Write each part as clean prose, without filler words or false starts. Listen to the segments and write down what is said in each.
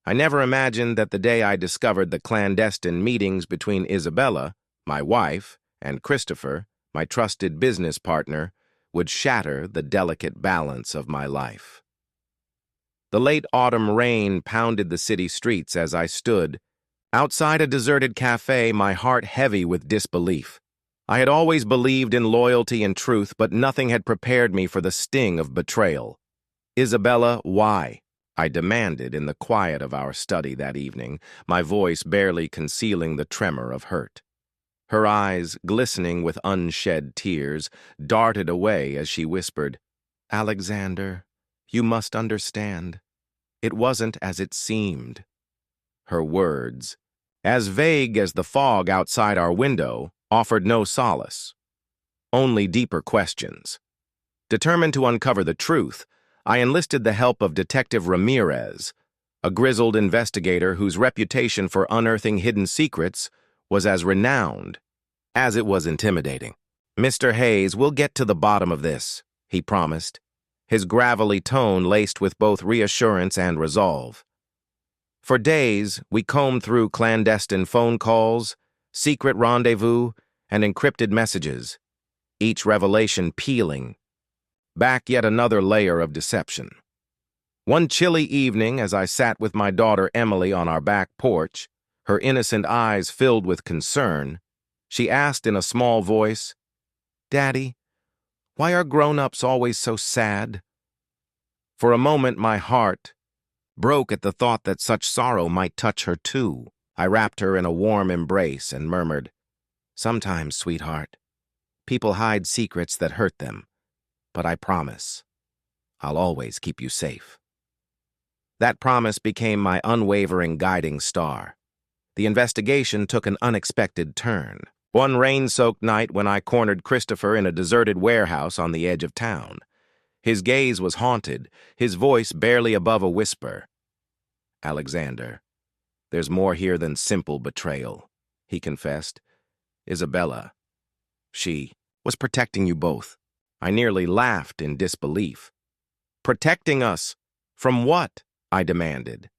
I never imagined that the day I discovered the clandestine meetings between Isabella, my wife, and Christopher, my trusted business partner, would shatter the delicate balance of my life. The late autumn rain pounded the city streets as I stood outside a deserted cafe, my heart heavy with disbelief. I had always believed in loyalty and truth, but nothing had prepared me for the sting of betrayal. "Isabella, why?" I demanded in the quiet of our study that evening, my voice barely concealing the tremor of hurt. Her eyes, glistening with unshed tears, darted away as she whispered, "Alexander, you must understand. It wasn't as it seemed." Her words, as vague as the fog outside our window, offered no solace, only deeper questions. Determined to uncover the truth, I enlisted the help of Detective Ramirez, a grizzled investigator whose reputation for unearthing hidden secrets was as renowned as it was intimidating. "Mr. Hayes, we'll get to the bottom of this," he promised, his gravelly tone laced with both reassurance and resolve. For days, we combed through clandestine phone calls, secret rendezvous, and encrypted messages, each revelation peeling back yet another layer of deception. One chilly evening, as I sat with my daughter Emily on our back porch, her innocent eyes filled with concern, she asked in a small voice, "Daddy, why are grown-ups always so sad?" For a moment, my heart broke at the thought that such sorrow might touch her too. I wrapped her in a warm embrace and murmured, "Sometimes, sweetheart, people hide secrets that hurt them, but I promise, I'll always keep you safe." That promise became my unwavering guiding star. The investigation took an unexpected turn. One rain-soaked night when I cornered Christopher in a deserted warehouse on the edge of town. His gaze was haunted, his voice barely above a whisper. "Alexander, there's more here than simple betrayal," he confessed. "Isabella, she was protecting you both." I nearly laughed in disbelief. "Protecting us? From what?" I demanded.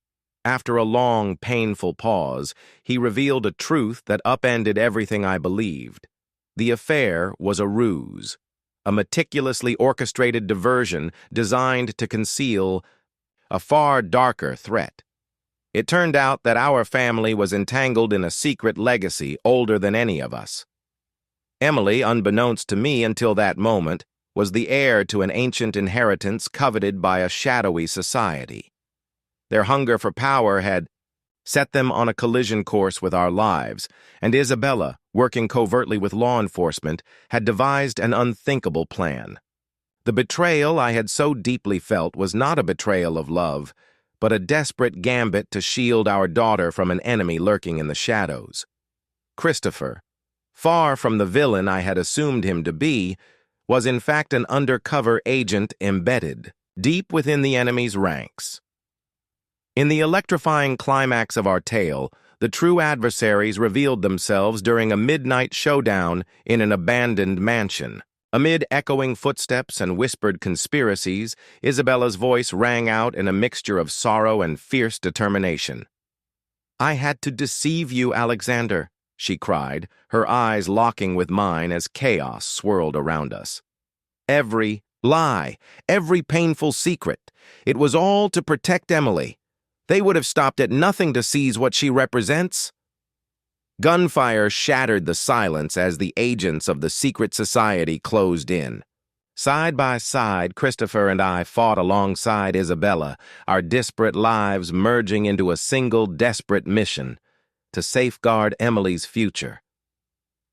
After a long, painful pause, he revealed a truth that upended everything I believed. The affair was a ruse, a meticulously orchestrated diversion designed to conceal a far darker threat. It turned out that our family was entangled in a secret legacy older than any of us. Emily, unbeknownst to me until that moment, was the heir to an ancient inheritance coveted by a shadowy society. Their hunger for power had set them on a collision course with our lives, and Isabella, working covertly with law enforcement, had devised an unthinkable plan. The betrayal I had so deeply felt was not a betrayal of love, but a desperate gambit to shield our daughter from an enemy lurking in the shadows. Christopher, far from the villain I had assumed him to be, was in fact an undercover agent embedded deep within the enemy's ranks. In the electrifying climax of our tale, the true adversaries revealed themselves during a midnight showdown in an abandoned mansion. Amid echoing footsteps and whispered conspiracies, Isabella's voice rang out in a mixture of sorrow and fierce determination. "I had to deceive you, Alexander," she cried, her eyes locking with mine as chaos swirled around us. "Every lie, every painful secret, it was all to protect Emily. They would have stopped at nothing to seize what she represents." Gunfire shattered the silence as the agents of the secret society closed in. Side by side, Christopher and I fought alongside Isabella, our disparate lives merging into a single desperate mission to safeguard Emily's future.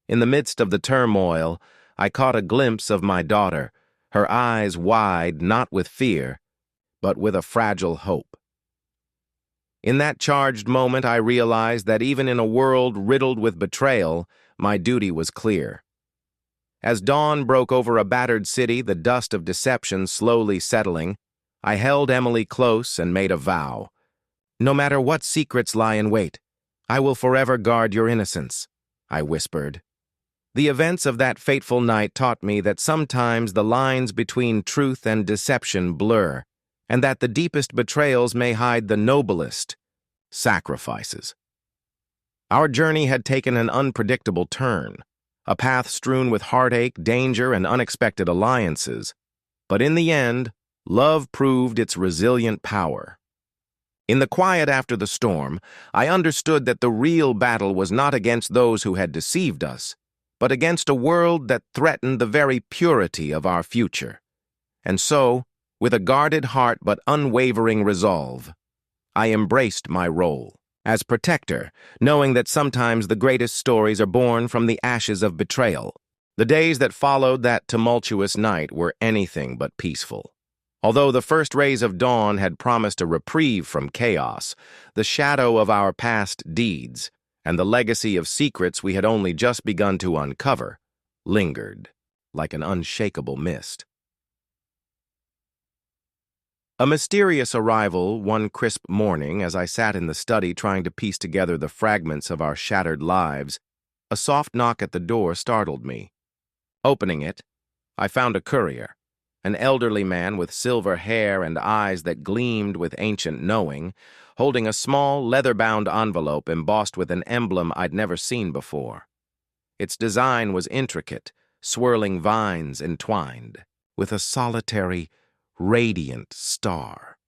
In the midst of the turmoil, I caught a glimpse of my daughter, her eyes wide not with fear, but with a fragile hope. In that charged moment, I realized that even in a world riddled with betrayal, my duty was clear. As dawn broke over a battered city, the dust of deception slowly settling, I held Emily close and made a vow. "No matter what secrets lie in wait, I will forever guard your innocence," I whispered. The events of that fateful night taught me that sometimes the lines between truth and deception blur, and that the deepest betrayals may hide the noblest, sacrifices. Our journey had taken an unpredictable turn, a path strewn with heartache, danger, and unexpected alliances. But in the end, love proved its resilient power. In the quiet after the storm, I understood that the real battle was not against those who had deceived us, but against a world that threatened the very purity of our future. And so, with a guarded heart but unwavering resolve, I embraced my role as protector, knowing that sometimes the greatest stories are born from the ashes of betrayal. The days that followed that tumultuous night were anything but peaceful. Although the first rays of dawn had promised a reprieve from chaos, the shadow of our past deeds and the legacy of secrets we had only just begun to uncover lingered like an unshakable mist. A mysterious arrival one crisp morning as I sat in the study trying to piece together the fragments of our shattered lives, a soft knock at the door startled me. Opening it, I found a courier, an elderly man with silver hair and eyes that gleamed with ancient knowing, holding a small, leather-bound envelope embossed with an emblem I'd never seen before. Its design was intricate, swirling vines entwined, with a solitary, radiant star.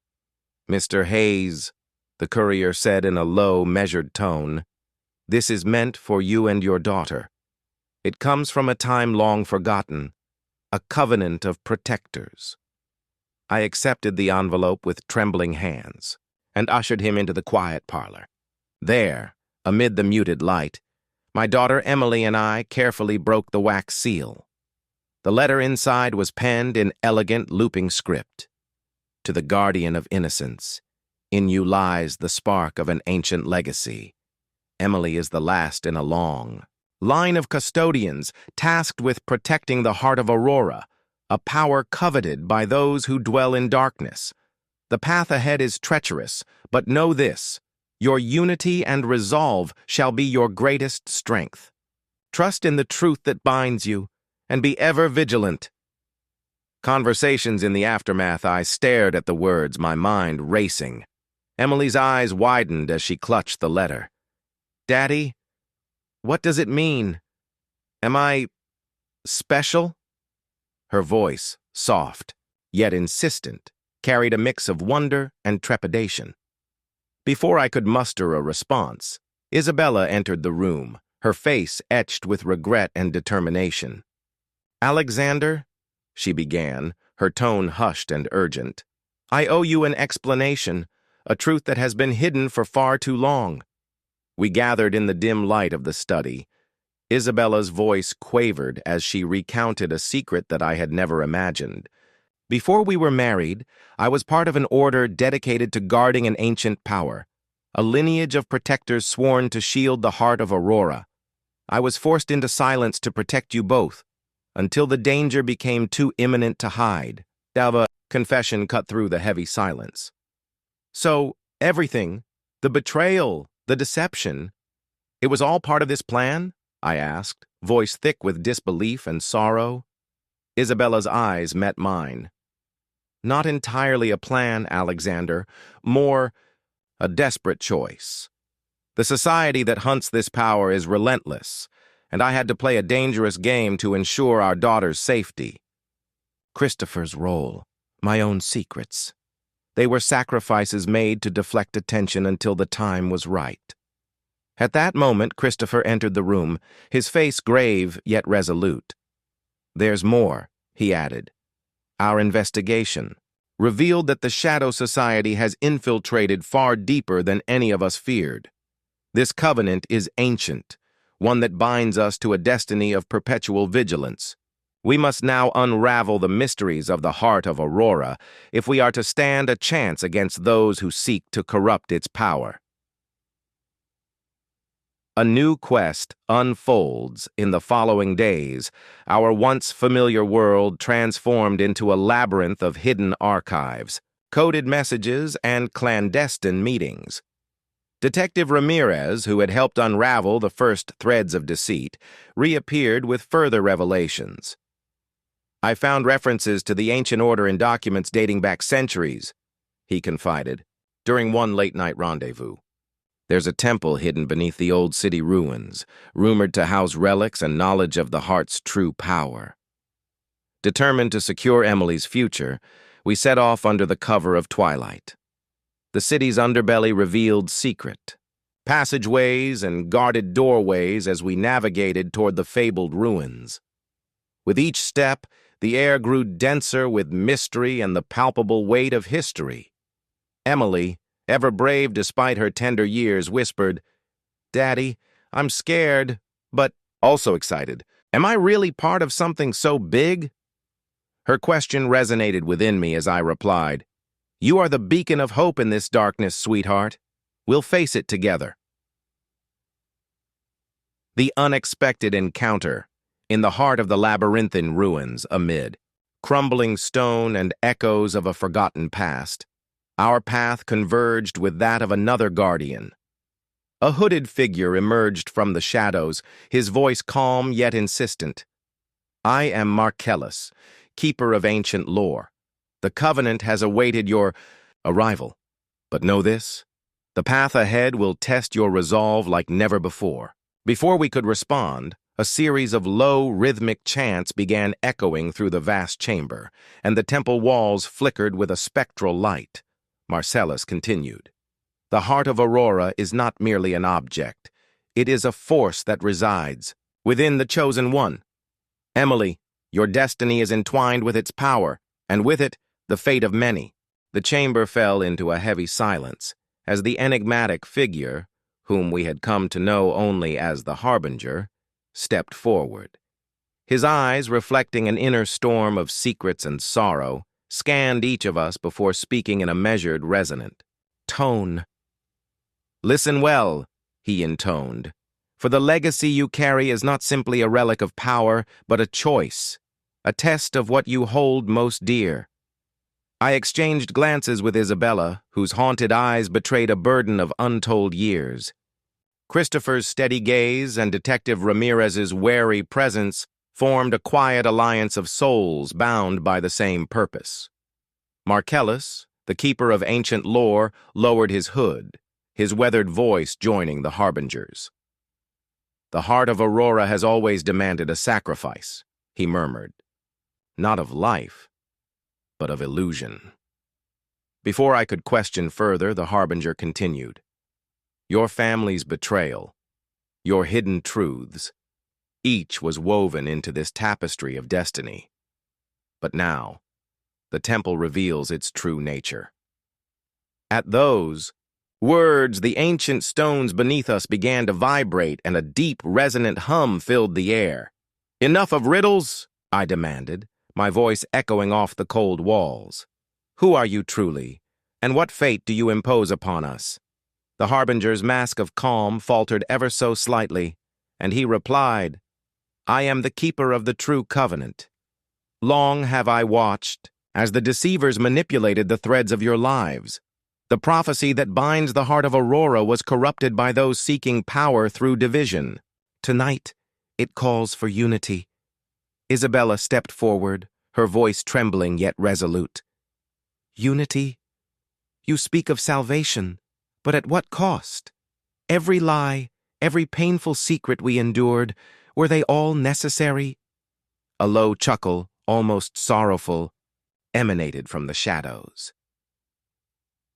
"Mr. Hayes," the courier said in a low, measured tone, "this is meant for you and your daughter. It comes from a time long forgotten, a covenant of protectors." I accepted the envelope with trembling hands and ushered him into the quiet parlor. There, amid the muted light, my daughter Emily and I carefully broke the wax seal. The letter inside was penned in elegant, looping script. "To the guardian of innocence, in you lies the spark of an ancient legacy. Emily is the last in a long line of custodians tasked with protecting the heart of Aurora, a power coveted by those who dwell in darkness. The path ahead is treacherous, but know this: your unity and resolve shall be your greatest strength. Trust in the truth that binds you, and be ever vigilant." Conversations in the aftermath, I stared at the words, my mind racing. Emily's eyes widened as she clutched the letter. "Daddy, what does it mean? Am I special?" Her voice, soft, yet insistent, carried a mix of wonder and trepidation. Before I could muster a response, Isabella entered the room, her face etched with regret and determination. "Alexander," she began, her tone hushed and urgent, "I owe you an explanation, a truth that has been hidden for far too long." We gathered in the dim light of the study. Isabella's voice quavered as she recounted a secret that I had never imagined. "Before we were married, I was part of an order dedicated to guarding an ancient power, a lineage of protectors sworn to shield the heart of Aurora. I was forced into silence to protect you both, until the danger became too imminent to hide." Dalva confession cut through the heavy silence. "So, everything, the betrayal, the deception, it was all part of this plan?" I asked, voice thick with disbelief and sorrow. Isabella's eyes met mine. "Not entirely a plan, Alexander, more a desperate choice. The society that hunts this power is relentless, and I had to play a dangerous game to ensure our daughter's safety. Christopher's role, my own secrets. They were sacrifices made to deflect attention until the time was right." At that moment, Christopher entered the room, his face grave yet resolute. "There's more," he added. "Our investigation revealed that the Shadow Society has infiltrated far deeper than any of us feared. This covenant is ancient, one that binds us to a destiny of perpetual vigilance. We must now unravel the mysteries of the heart of Aurora if we are to stand a chance against those who seek to corrupt its power." A new quest unfolds in the following days, our once familiar world transformed into a labyrinth of hidden archives, coded messages, and clandestine meetings. Detective Ramirez, who had helped unravel the first threads of deceit, reappeared with further revelations. "I found references to the ancient order in documents dating back centuries," he confided, during one late-night rendezvous. There's a temple hidden beneath the old city ruins, rumored to house relics and knowledge of the heart's true power. Determined to secure Emily's future, we set off under the cover of twilight. The city's underbelly revealed secret passageways and guarded doorways as we navigated toward the fabled ruins. With each step, the air grew denser with mystery and the palpable weight of history. Emily, ever brave despite her tender years, whispered, "Daddy, I'm scared, but also excited. Am I really part of something so big?" Her question resonated within me as I replied, "You are the beacon of hope in this darkness, sweetheart. We'll face it together." The unexpected encounter in the heart of the labyrinthine ruins amid crumbling stone and echoes of a forgotten past, our path converged with that of another guardian. A hooded figure emerged from the shadows, his voice calm yet insistent. "I am Marcellus, keeper of ancient lore. The Covenant has awaited your arrival. But know this, the path ahead will test your resolve like never before." Before we could respond, a series of low, rhythmic chants began echoing through the vast chamber, and the temple walls flickered with a spectral light. Marcellus continued, "The heart of Aurora is not merely an object. It is a force that resides within the chosen one. Emily, your destiny is entwined with its power, and with it, the fate of many." The chamber fell into a heavy silence, as the enigmatic figure, whom we had come to know only as the Harbinger, stepped forward. His eyes, reflecting an inner storm of secrets and sorrow, scanned each of us before speaking in a measured, resonant tone. "Listen well," he intoned, "for the legacy you carry is not simply a relic of power, but a choice, a test of what you hold most dear." I exchanged glances with Isabella, whose haunted eyes betrayed a burden of untold years. Christopher's steady gaze and Detective Ramirez's wary presence formed a quiet alliance of souls bound by the same purpose. Marcellus, the keeper of ancient lore, lowered his hood, his weathered voice joining the Harbinger's. "The heart of Aurora has always demanded a sacrifice," he murmured. "Not of life, but of illusion." Before I could question further, the Harbinger continued, "Your family's betrayal, your hidden truths, each was woven into this tapestry of destiny. But now, the temple reveals its true nature." At those words, the ancient stones beneath us began to vibrate, and a deep, resonant hum filled the air. "Enough of riddles," I demanded, my voice echoing off the cold walls. "Who are you truly, and what fate do you impose upon us?" The Harbinger's mask of calm faltered ever so slightly, and he replied, "I am the keeper of the true covenant. Long have I watched as the deceivers manipulated the threads of your lives. The prophecy that binds the heart of Aurora was corrupted by those seeking power through division. Tonight, it calls for unity." Isabella stepped forward, her voice trembling yet resolute. "Unity? You speak of salvation, but at what cost? Every lie, every painful secret we endured, were they all necessary?" A low chuckle, almost sorrowful, emanated from the shadows.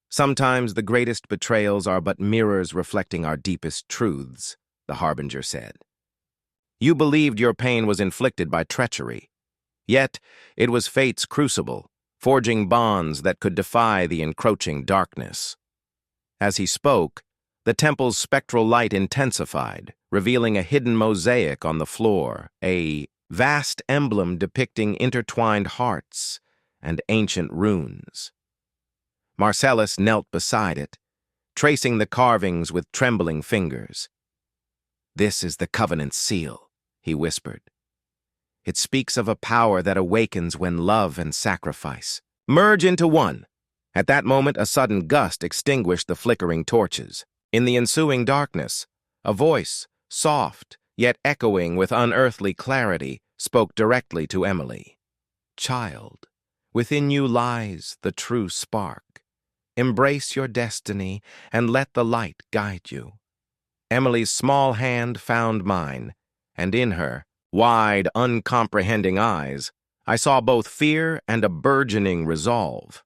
"Sometimes the greatest betrayals are but mirrors reflecting our deepest truths," the Harbinger said. "You believed your pain was inflicted by treachery. Yet, it was fate's crucible, forging bonds that could defy the encroaching darkness." As he spoke, the temple's spectral light intensified, revealing a hidden mosaic on the floor, a vast emblem depicting intertwined hearts and ancient runes. Marcellus knelt beside it, tracing the carvings with trembling fingers. "This is the Covenant's seal," he whispered. "It speaks of a power that awakens when love and sacrifice merge into one." At that moment, a sudden gust extinguished the flickering torches. In the ensuing darkness, a voice, soft, yet echoing with unearthly clarity, spoke directly to Emily. "Child, within you lies the true spark. Embrace your destiny and let the light guide you. Emily's small hand found mine, and in her wide, uncomprehending eyes, I saw both fear and a burgeoning resolve.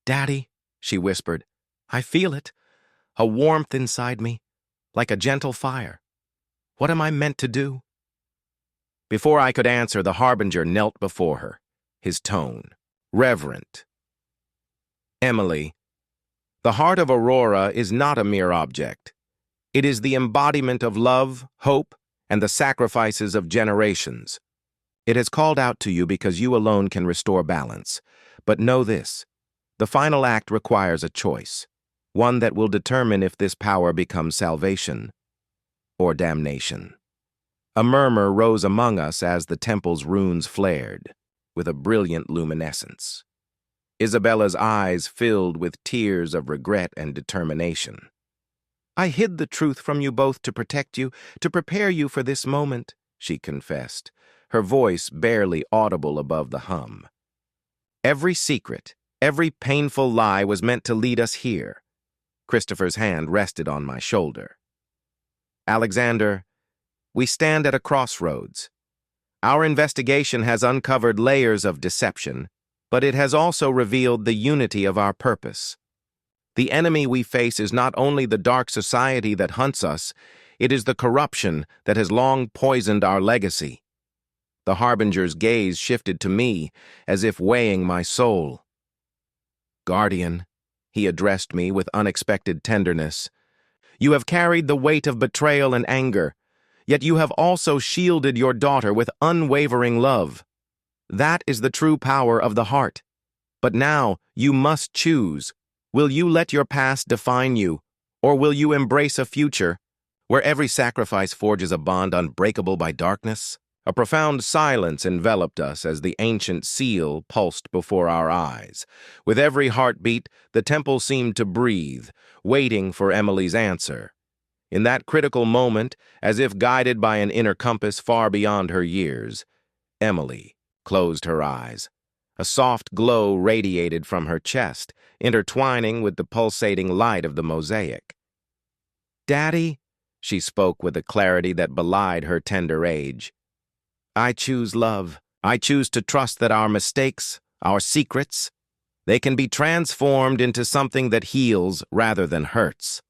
"Daddy," she whispered, "I feel it, a warmth inside me, like a gentle fire. What am I meant to do?" Before I could answer, the harbinger knelt before her, his tone reverent. "Emily, the heart of Aurora is not a mere object. It is the embodiment of love, hope, and the sacrifices of generations. It has called out to you because you alone can restore balance. But know this, the final act requires a choice, one that will determine if this power becomes salvation or damnation." A murmur rose among us as the temple's runes flared, with a brilliant luminescence. Isabella's eyes filled with tears of regret and determination. "I hid the truth from you both to protect you, to prepare you for this moment," she confessed, her voice barely audible above the hum. "Every secret, every painful lie was meant to lead us here." Christopher's hand rested on my shoulder. "Alexander, we stand at a crossroads. Our investigation has uncovered layers of deception, but it has also revealed the unity of our purpose. The enemy we face is not only the dark society that hunts us, it is the corruption that has long poisoned our legacy." The harbinger's gaze shifted to me, as if weighing my soul. "Guardian," he addressed me with unexpected tenderness, "you have carried the weight of betrayal and anger, yet you have also shielded your daughter with unwavering love. That is the true power of the heart. But now you must choose. Will you let your past define you, or will you embrace a future where every sacrifice forges a bond unbreakable by darkness?" A profound silence enveloped us as the ancient seal pulsed before our eyes. With every heartbeat, the temple seemed to breathe, waiting for Emily's answer. In that critical moment, as if guided by an inner compass far beyond her years, Emily closed her eyes. A soft glow radiated from her chest, intertwining with the pulsating light of the mosaic. "Daddy," she spoke with a clarity that belied her tender age, "I choose love. I choose to trust that our mistakes, our secrets, they can be transformed into something that heals rather than hurts."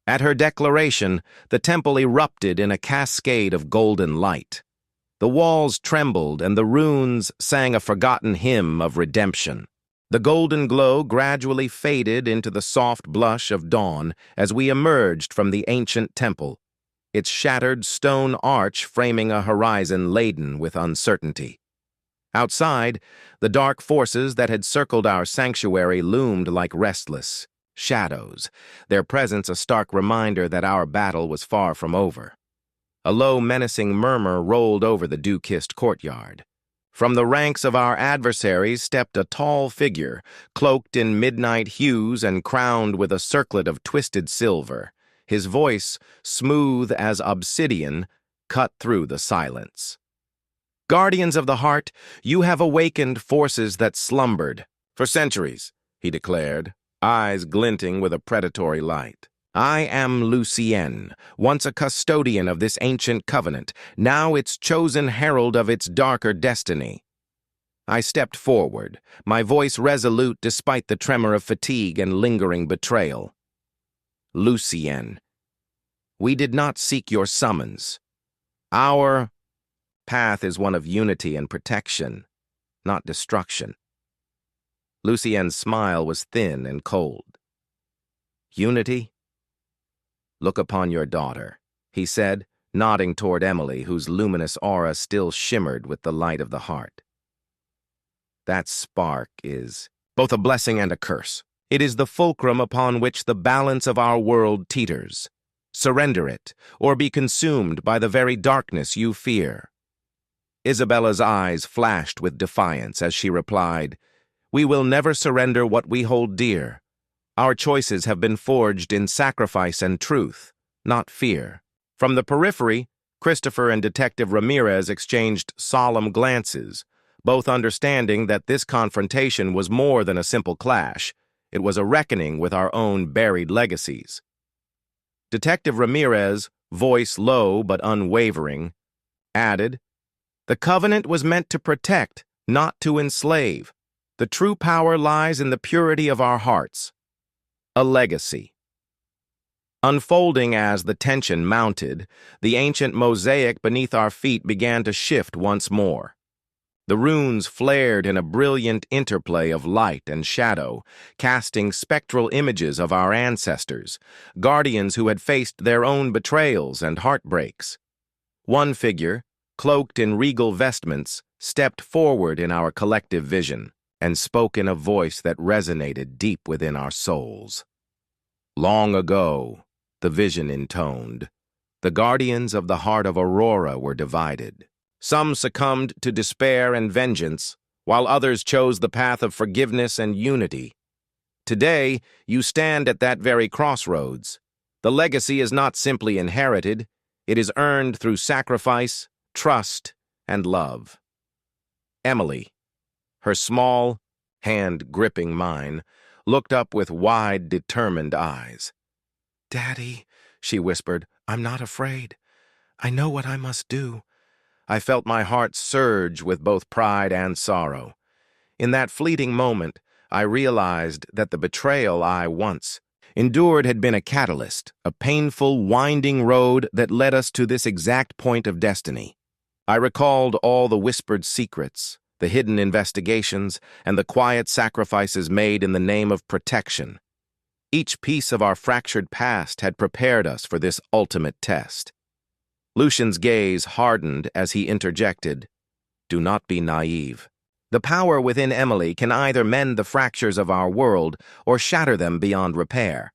At her declaration, the temple erupted in a cascade of golden light. The walls trembled and the runes sang a forgotten hymn of redemption. The golden glow gradually faded into the soft blush of dawn as we emerged from the ancient temple, its shattered stone arch framing a horizon laden with uncertainty. Outside, the dark forces that had circled our sanctuary loomed like restless shadows, their presence a stark reminder that our battle was far from over. A low, menacing murmur rolled over the dew-kissed courtyard. From the ranks of our adversaries stepped a tall figure, cloaked in midnight hues and crowned with a circlet of twisted silver. His voice, smooth as obsidian, cut through the silence. "Guardians of the heart, you have awakened forces that slumbered for centuries," he declared, eyes glinting with a predatory light. "I am Lucienne, once a custodian of this ancient covenant, now its chosen herald of its darker destiny." I stepped forward, my voice resolute despite the tremor of fatigue and lingering betrayal. "Lucienne, we did not seek your summons. Our path is one of unity and protection, not destruction." Lucienne's smile was thin and cold. "Unity? Look upon your daughter," he said, nodding toward Emily, whose luminous aura still shimmered with the light of the heart. "That spark is both a blessing and a curse. It is the fulcrum upon which the balance of our world teeters. Surrender it, or be consumed by the very darkness you fear." Isabella's eyes flashed with defiance as she replied, "We will never surrender what we hold dear. Our choices have been forged in sacrifice and truth, not fear." From the periphery, Christopher and Detective Ramirez exchanged solemn glances, both understanding that this confrontation was more than a simple clash. It was a reckoning with our own buried legacies. Detective Ramirez, voice low but unwavering, added, "The covenant was meant to protect, not to enslave. The true power lies in the purity of our hearts." A legacy. Unfolding as the tension mounted, the ancient mosaic beneath our feet began to shift once more. The runes flared in a brilliant interplay of light and shadow, casting spectral images of our ancestors, guardians who had faced their own betrayals and heartbreaks. One figure, cloaked in regal vestments, stepped forward in our collective vision and spoke in a voice that resonated deep within our souls. "Long ago," the vision intoned, "the guardians of the heart of Aurora were divided. Some succumbed to despair and vengeance, while others chose the path of forgiveness and unity. Today, you stand at that very crossroads. The legacy is not simply inherited, it is earned through sacrifice, trust, and love." Emily, her small hand gripping mine, looked up with wide, determined eyes. "Daddy," she whispered, "I'm not afraid. I know what I must do." I felt my heart surge with both pride and sorrow. In that fleeting moment, I realized that the betrayal I once endured had been a catalyst, a painful, winding road that led us to this exact point of destiny. I recalled all the whispered secrets, the hidden investigations, and the quiet sacrifices made in the name of protection. Each piece of our fractured past had prepared us for this ultimate test. Lucian's gaze hardened as he interjected, "Do not be naive. The power within Emily can either mend the fractures of our world or shatter them beyond repair.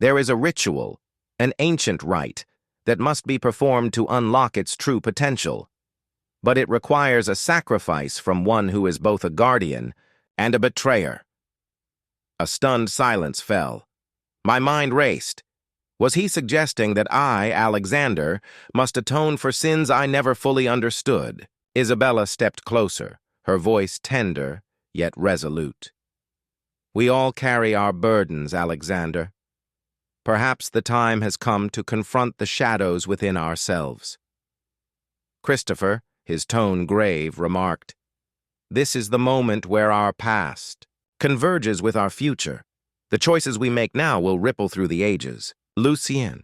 There is a ritual, an ancient rite, that must be performed to unlock its true potential. But it requires a sacrifice from one who is both a guardian and a betrayer." A stunned silence fell. My mind raced. Was he suggesting that I, Alexander, must atone for sins I never fully understood? Isabella stepped closer, her voice tender, yet resolute. "We all carry our burdens, Alexander. Perhaps the time has come to confront the shadows within ourselves." Christopher, his tone grave, remarked, "This is the moment where our past converges with our future. The choices we make now will ripple through the ages. Lucien,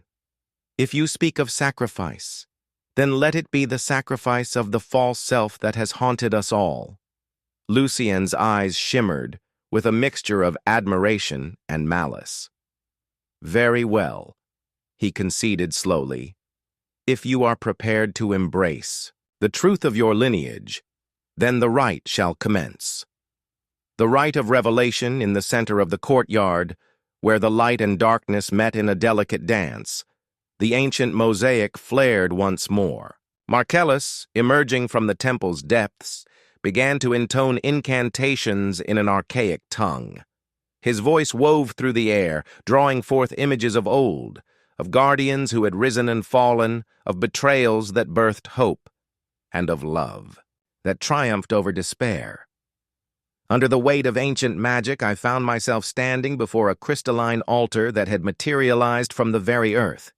if you speak of sacrifice, then let it be the sacrifice of the false self that has haunted us all." Lucien's eyes shimmered with a mixture of admiration and malice. "Very well," he conceded slowly. "If you are prepared to embrace the truth of your lineage, then the rite shall commence. The rite of revelation in the center of the courtyard, where the light and darkness met in a delicate dance. The ancient mosaic flared once more. Marcellus, emerging from the temple's depths, began to intone incantations in an archaic tongue. His voice wove through the air, drawing forth images of old, of guardians who had risen and fallen, of betrayals that birthed hope, and of love that triumphed over despair. Under the weight of ancient magic, I found myself standing before a crystalline altar that had materialized from the very earth.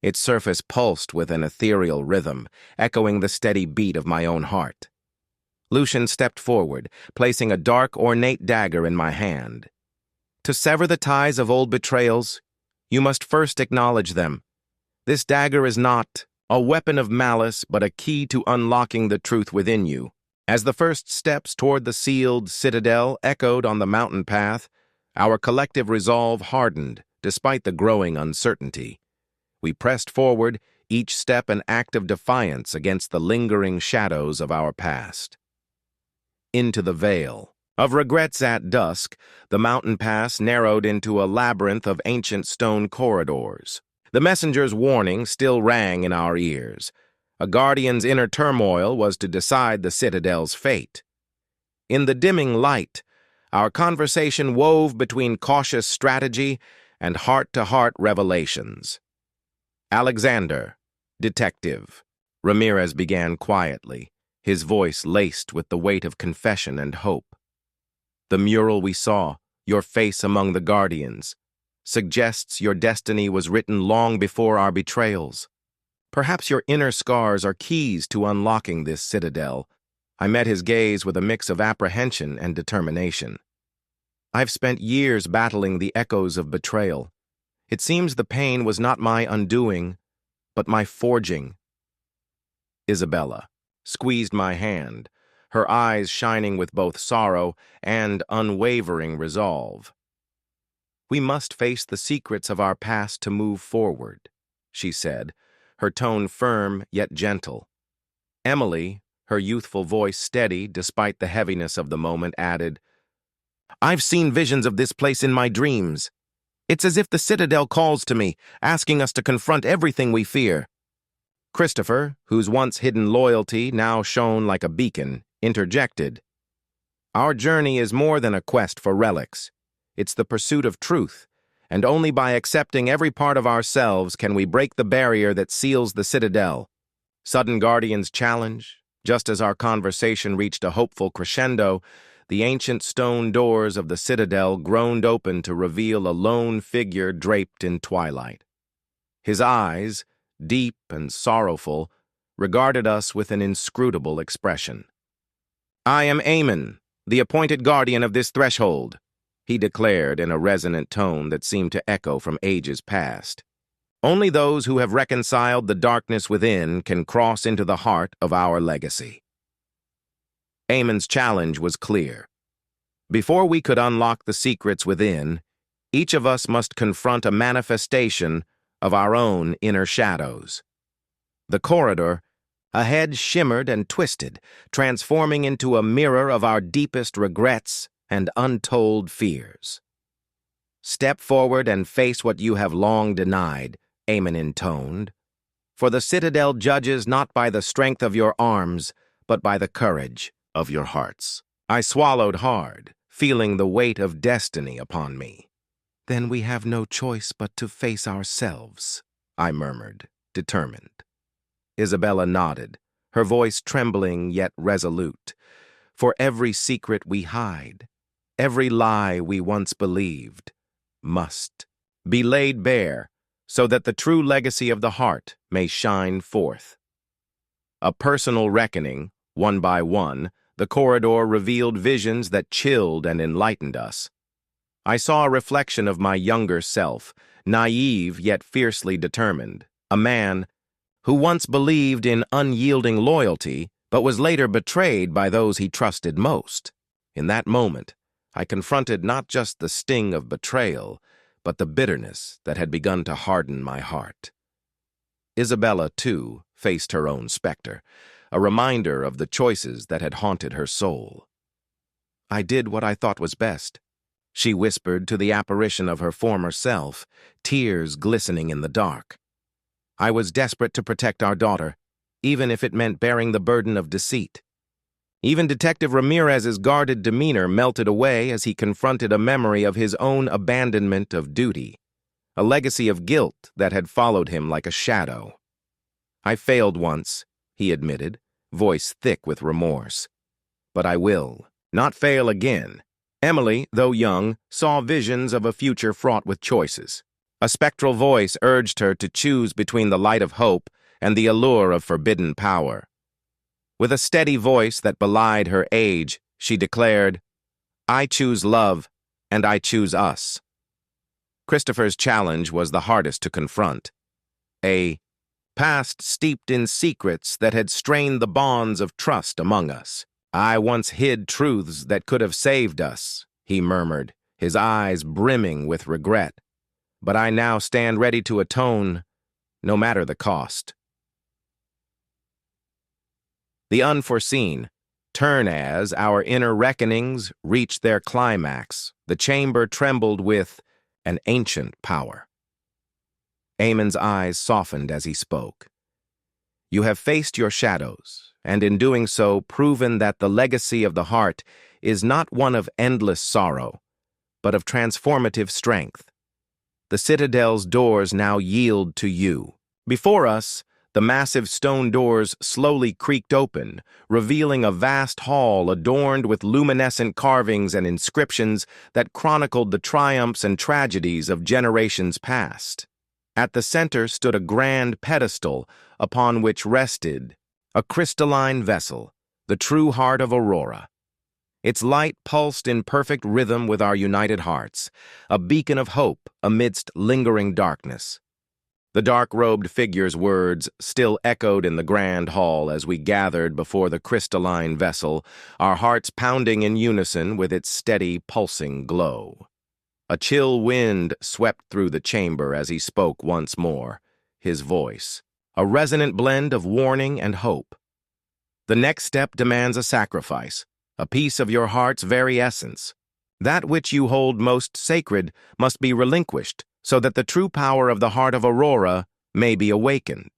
Its surface pulsed with an ethereal rhythm, echoing the steady beat of my own heart. Lucian stepped forward, placing a dark, ornate dagger in my hand. "To sever the ties of old betrayals, you must first acknowledge them. This dagger is not a weapon of malice, but a key to unlocking the truth within you." As the first steps toward the sealed citadel echoed on the mountain path, our collective resolve hardened despite the growing uncertainty. We pressed forward, each step an act of defiance against the lingering shadows of our past. Into the veil of regrets at dusk, the mountain pass narrowed into a labyrinth of ancient stone corridors. The messenger's warning still rang in our ears. A guardian's inner turmoil was to decide the citadel's fate. In the dimming light, our conversation wove between cautious strategy and heart-to-heart revelations. "Alexander, detective," Ramirez began quietly, his voice laced with the weight of confession and hope. "The mural we saw, your face among the guardians, suggests your destiny was written long before our betrayals. Perhaps your inner scars are keys to unlocking this citadel. I met his gaze with a mix of apprehension and determination. I've spent years battling the echoes of betrayal. It seems the pain was not my undoing, but my forging. Isabella squeezed my hand, her eyes shining with both sorrow and unwavering resolve. "We must face the secrets of our past to move forward," she said, her tone firm yet gentle. Emily, her youthful voice steady despite the heaviness of the moment, added, "I've seen visions of this place in my dreams. It's as if the citadel calls to me, asking us to confront everything we fear." Christopher, whose once hidden loyalty now shone like a beacon, interjected, "Our journey is more than a quest for relics. It's the pursuit of truth, and only by accepting every part of ourselves can we break the barrier that seals the citadel." Sudden Guardian's challenge, just as our conversation reached a hopeful crescendo, the ancient stone doors of the citadel groaned open to reveal a lone figure draped in twilight. His eyes, deep and sorrowful, regarded us with an inscrutable expression. "I am Aemon, the appointed guardian of this threshold," he declared in a resonant tone that seemed to echo from ages past. "Only those who have reconciled the darkness within can cross into the heart of our legacy." Aemon's challenge was clear. Before we could unlock the secrets within, each of us must confront a manifestation of our own inner shadows. The corridor ahead shimmered and twisted, transforming into a mirror of our deepest regrets and untold fears. "Step forward and face what you have long denied," Aemon intoned. "For the citadel judges not by the strength of your arms, but by the courage of your hearts." I swallowed hard, feeling the weight of destiny upon me. "Then we have no choice but to face ourselves," I murmured, determined. Isabella nodded, her voice trembling yet resolute. "For every secret we hide, every lie we once believed, must be laid bare so that the true legacy of the heart may shine forth." A personal reckoning, one by one, the corridor revealed visions that chilled and enlightened us. I saw a reflection of my younger self, naive yet fiercely determined, a man who once believed in unyielding loyalty but was later betrayed by those he trusted most. In that moment, I confronted not just the sting of betrayal, but the bitterness that had begun to harden my heart. Isabella, too, faced her own specter, a reminder of the choices that had haunted her soul. "I did what I thought was best," she whispered to the apparition of her former self, tears glistening in the dark. "I was desperate to protect our daughter, even if it meant bearing the burden of deceit." Even Detective Ramirez's guarded demeanor melted away as he confronted a memory of his own abandonment of duty, a legacy of guilt that had followed him like a shadow. "I failed once," he admitted, voice thick with remorse. "But I will not fail again." Emily, though young, saw visions of a future fraught with choices. A spectral voice urged her to choose between the light of hope and the allure of forbidden power. With a steady voice that belied her age, she declared, "I choose love, and I choose us." Christopher's challenge was the hardest to confront. A past steeped in secrets that had strained the bonds of trust among us. "I once hid truths that could have saved us," he murmured, his eyes brimming with regret. "But I now stand ready to atone, no matter the cost." The unforeseen turn as our inner reckonings reached their climax. The chamber trembled with an ancient power. Aemon's eyes softened as he spoke. "You have faced your shadows, and in doing so proven that the legacy of the heart is not one of endless sorrow, but of transformative strength. The citadel's doors now yield to you. Before us, The massive stone doors slowly creaked open, revealing a vast hall adorned with luminescent carvings and inscriptions that chronicled the triumphs and tragedies of generations past. At the center stood a grand pedestal upon which rested a crystalline vessel, the true heart of Aurora. Its light pulsed in perfect rhythm with our united hearts, a beacon of hope amidst lingering darkness. The dark-robed figure's words still echoed in the grand hall as we gathered before the crystalline vessel, our hearts pounding in unison with its steady, pulsing glow. A chill wind swept through the chamber as he spoke once more, his voice, a resonant blend of warning and hope. The next step demands a sacrifice, a piece of your heart's very essence. That which you hold most sacred must be relinquished so that the true power of the heart of Aurora may be awakened.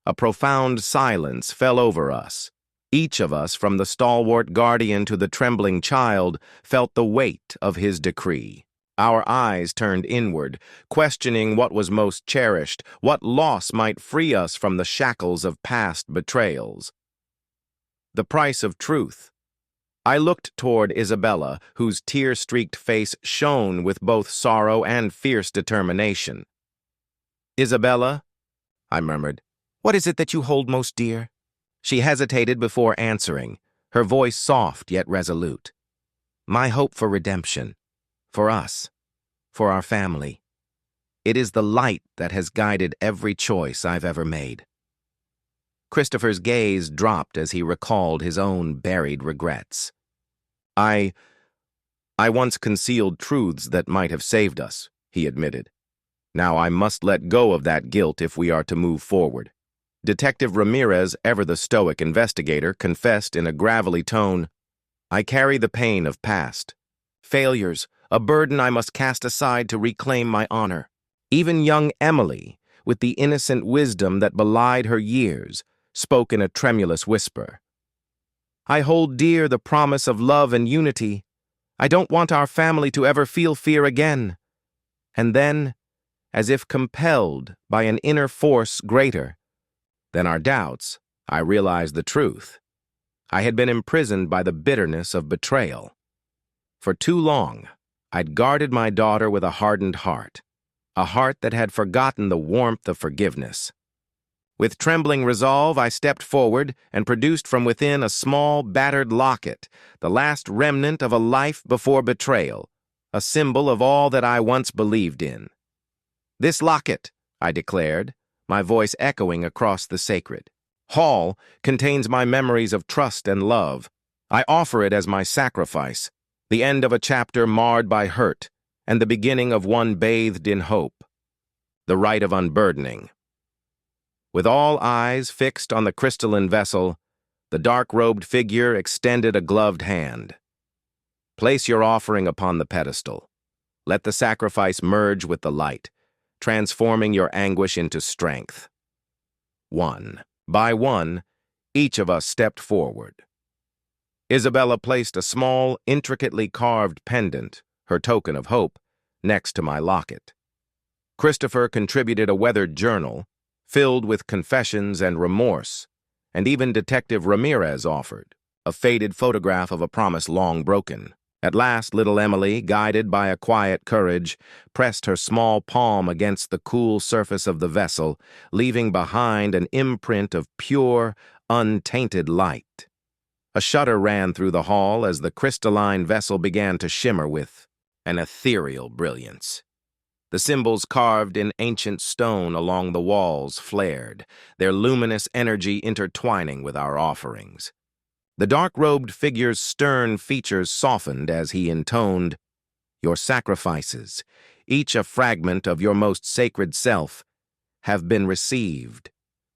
A profound silence fell over us. Each of us, from the stalwart guardian to the trembling child, felt the weight of his decree. Our eyes turned inward, questioning what was most cherished, what loss might free us from the shackles of past betrayals. The price of truth. I looked toward Isabella, whose tear-streaked face shone with both sorrow and fierce determination. "Isabella," I murmured, "what is it that you hold most dear?" She hesitated before answering, her voice soft yet resolute. "My hope for redemption, for us, for our family. It is the light that has guided every choice I've ever made." Christopher's gaze dropped as he recalled his own buried regrets. I once concealed truths that might have saved us," he admitted. "Now I must let go of that guilt if we are to move forward." Detective Ramirez, ever the stoic investigator, confessed in a gravelly tone, "I carry the pain of past failures, a burden I must cast aside to reclaim my honor." Even young Emily, with the innocent wisdom that belied her years, spoke in a tremulous whisper. "I hold dear the promise of love and unity. I don't want our family to ever feel fear again." And then, as if compelled by an inner force greater than our doubts, I realized the truth. I had been imprisoned by the bitterness of betrayal. For too long, I'd guarded my daughter with a hardened heart, a heart that had forgotten the warmth of forgiveness. With trembling resolve, I stepped forward and produced from within a small, battered locket, the last remnant of a life before betrayal, a symbol of all that I once believed in. "This locket," I declared, my voice echoing across the sacred hall, "contains my memories of trust and love. I offer it as my sacrifice, the end of a chapter marred by hurt, and the beginning of one bathed in hope. The rite of unburdening." With all eyes fixed on the crystalline vessel, the dark-robed figure extended a gloved hand. "Place your offering upon the pedestal. Let the sacrifice merge with the light, transforming your anguish into strength." One by one, each of us stepped forward. Isabella placed a small, intricately carved pendant, her token of hope, next to my locket. Christopher contributed a weathered journal, filled with confessions and remorse, and even Detective Ramirez offered a faded photograph of a promise long broken. At last, little Emily, guided by a quiet courage, pressed her small palm against the cool surface of the vessel, leaving behind an imprint of pure, untainted light. A shudder ran through the hall as the crystalline vessel began to shimmer with an ethereal brilliance. The symbols carved in ancient stone along the walls flared, their luminous energy intertwining with our offerings. The dark-robed figure's stern features softened as he intoned, "Your sacrifices, each a fragment of your most sacred self, have been received.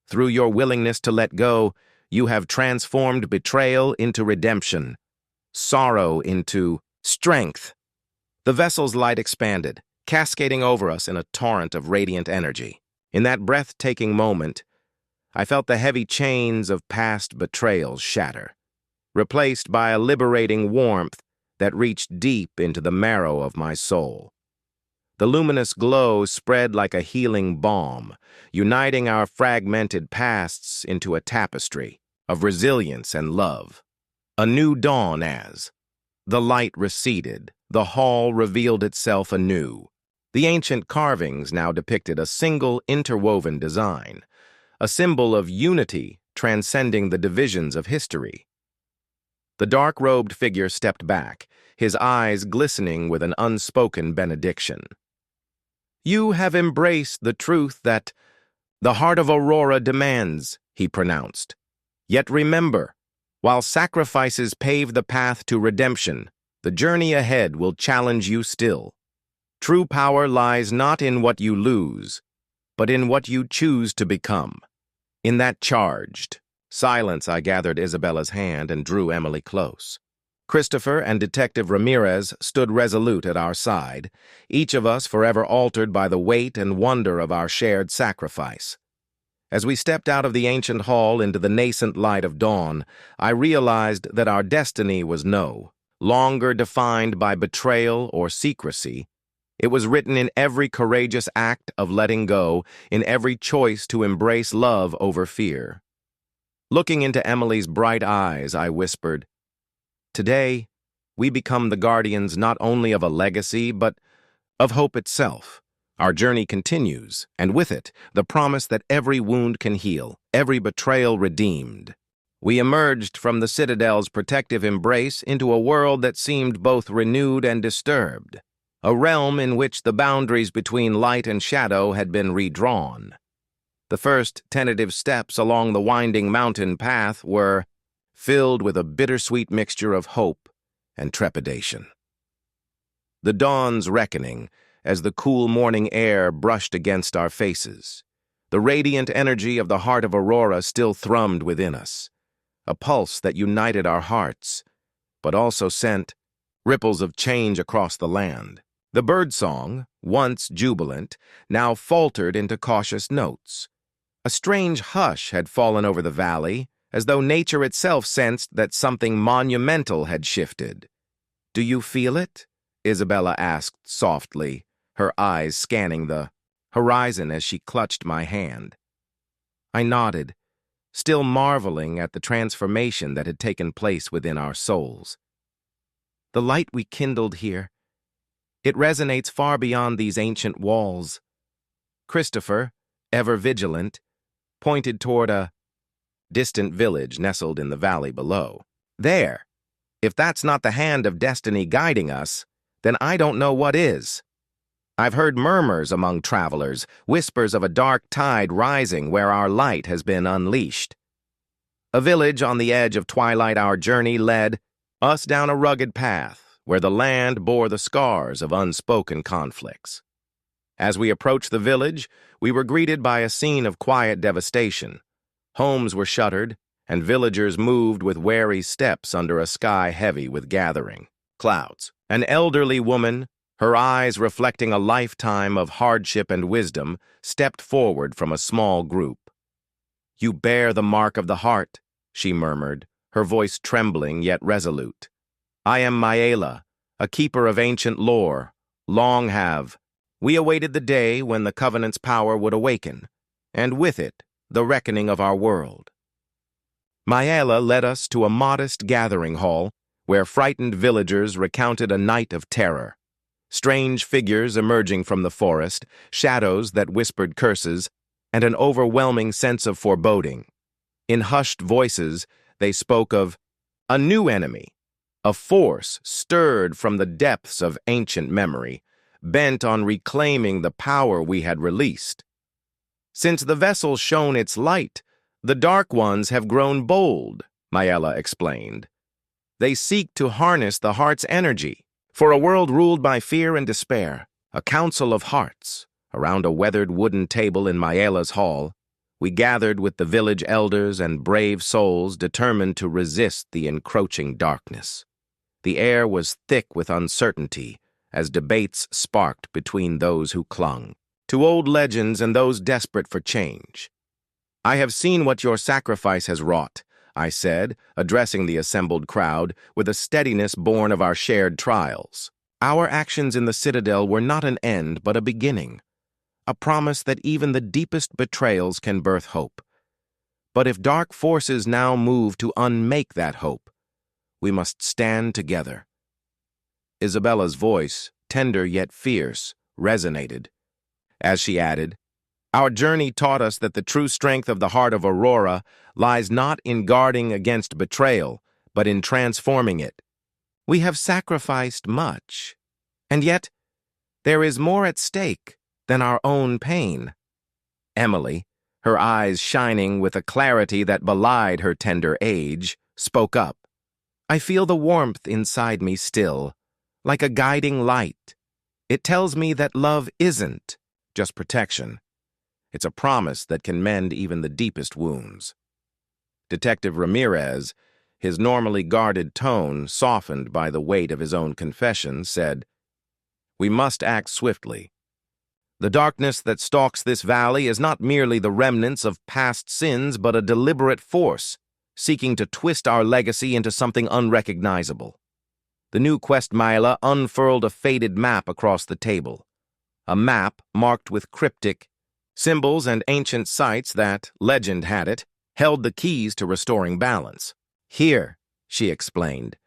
Through your willingness to let go, you have transformed betrayal into redemption, sorrow into strength." The vessel's light expanded, cascading over us in a torrent of radiant energy. In that breathtaking moment, I felt the heavy chains of past betrayals shatter, replaced by a liberating warmth that reached deep into the marrow of my soul. The luminous glow spread like a healing balm, uniting our fragmented pasts into a tapestry of resilience and love. A new dawn as the light receded, the hall revealed itself anew. The ancient carvings now depicted a single interwoven design, a symbol of unity transcending the divisions of history. The dark-robed figure stepped back, his eyes glistening with an unspoken benediction. "You have embraced the truth that the heart of Aurora demands," he pronounced. "Yet remember, while sacrifices pave the path to redemption, the journey ahead will challenge you still. True power lies not in what you lose, but in what you choose to become." In that charged silence, I gathered Isabella's hand and drew Emily close. Christopher and Detective Ramirez stood resolute at our side, each of us forever altered by the weight and wonder of our shared sacrifice. As we stepped out of the ancient hall into the nascent light of dawn, I realized that our destiny was no longer defined by betrayal or secrecy. It was written in every courageous act of letting go, in every choice to embrace love over fear. Looking into Emily's bright eyes, I whispered, "Today, we become the guardians not only of a legacy, but of hope itself. Our journey continues, and with it, the promise that every wound can heal, every betrayal redeemed." We emerged from the Citadel's protective embrace into a world that seemed both renewed and disturbed, a realm in which the boundaries between light and shadow had been redrawn. The first tentative steps along the winding mountain path were filled with a bittersweet mixture of hope and trepidation. The dawn's reckoning, as the cool morning air brushed against our faces. The radiant energy of the heart of Aurora still thrummed within us, a pulse that united our hearts, but also sent ripples of change across the land. The birdsong, once jubilant, now faltered into cautious notes. A strange hush had fallen over the valley, as though nature itself sensed that something monumental had shifted. "Do you feel it?" Isabella asked softly, her eyes scanning the horizon as she clutched my hand. I nodded, still marveling at the transformation that had taken place within our souls. "The light we kindled here, it resonates far beyond these ancient walls." Christopher, ever vigilant, pointed toward a distant village nestled in the valley below. "There, if that's not the hand of destiny guiding us, then I don't know what is. I've heard murmurs among travelers, whispers of a dark tide rising where our light has been unleashed." A village on the edge of twilight, our journey led us down a rugged path where the land bore the scars of unspoken conflicts. As we approached the village, we were greeted by a scene of quiet devastation. Homes were shuttered, and villagers moved with wary steps under a sky heavy with gathering clouds. An elderly woman, her eyes reflecting a lifetime of hardship and wisdom, stepped forward from a small group. "You bear the mark of the heart," she murmured, her voice trembling yet resolute. "I am Maela, a keeper of ancient lore. Long have we awaited the day when the Covenant's power would awaken, and with it, the reckoning of our world." Maela led us to a modest gathering hall where frightened villagers recounted a night of terror. Strange figures emerging from the forest, shadows that whispered curses, and an overwhelming sense of foreboding. In hushed voices, they spoke of a new enemy, a force stirred from the depths of ancient memory, bent on reclaiming the power we had released. "Since the vessel shone its light, the Dark Ones have grown bold," Maela explained. "They seek to harness the heart's energy. For a world ruled by fear and despair, a council of hearts, around a weathered wooden table in Maela's hall, we gathered with the village elders and brave souls determined to resist the encroaching darkness. The air was thick with uncertainty as debates sparked between those who clung to old legends and those desperate for change. "I have seen what your sacrifice has wrought," I said, addressing the assembled crowd with a steadiness born of our shared trials. Our actions in the citadel were not an end, but a beginning, a promise that even the deepest betrayals can birth hope. But if dark forces now move to unmake that hope, we must stand together. Isabella's voice, tender yet fierce, resonated. As she added, "Our journey taught us that the true strength of the heart of Aurora lies not in guarding against betrayal, but in transforming it. We have sacrificed much, and yet there is more at stake than our own pain." Emily, her eyes shining with a clarity that belied her tender age, spoke up. "I feel the warmth inside me still, like a guiding light. It tells me that love isn't just protection. It's a promise that can mend even the deepest wounds." Detective Ramirez, his normally guarded tone softened by the weight of his own confession, said, "We must act swiftly. The darkness that stalks this valley is not merely the remnants of past sins, but a deliberate force, seeking to twist our legacy into something unrecognizable." The new Questmaila unfurled a faded map across the table, a map marked with cryptic symbols and ancient sites that, legend had it, held the keys to restoring balance. "Here," she explained,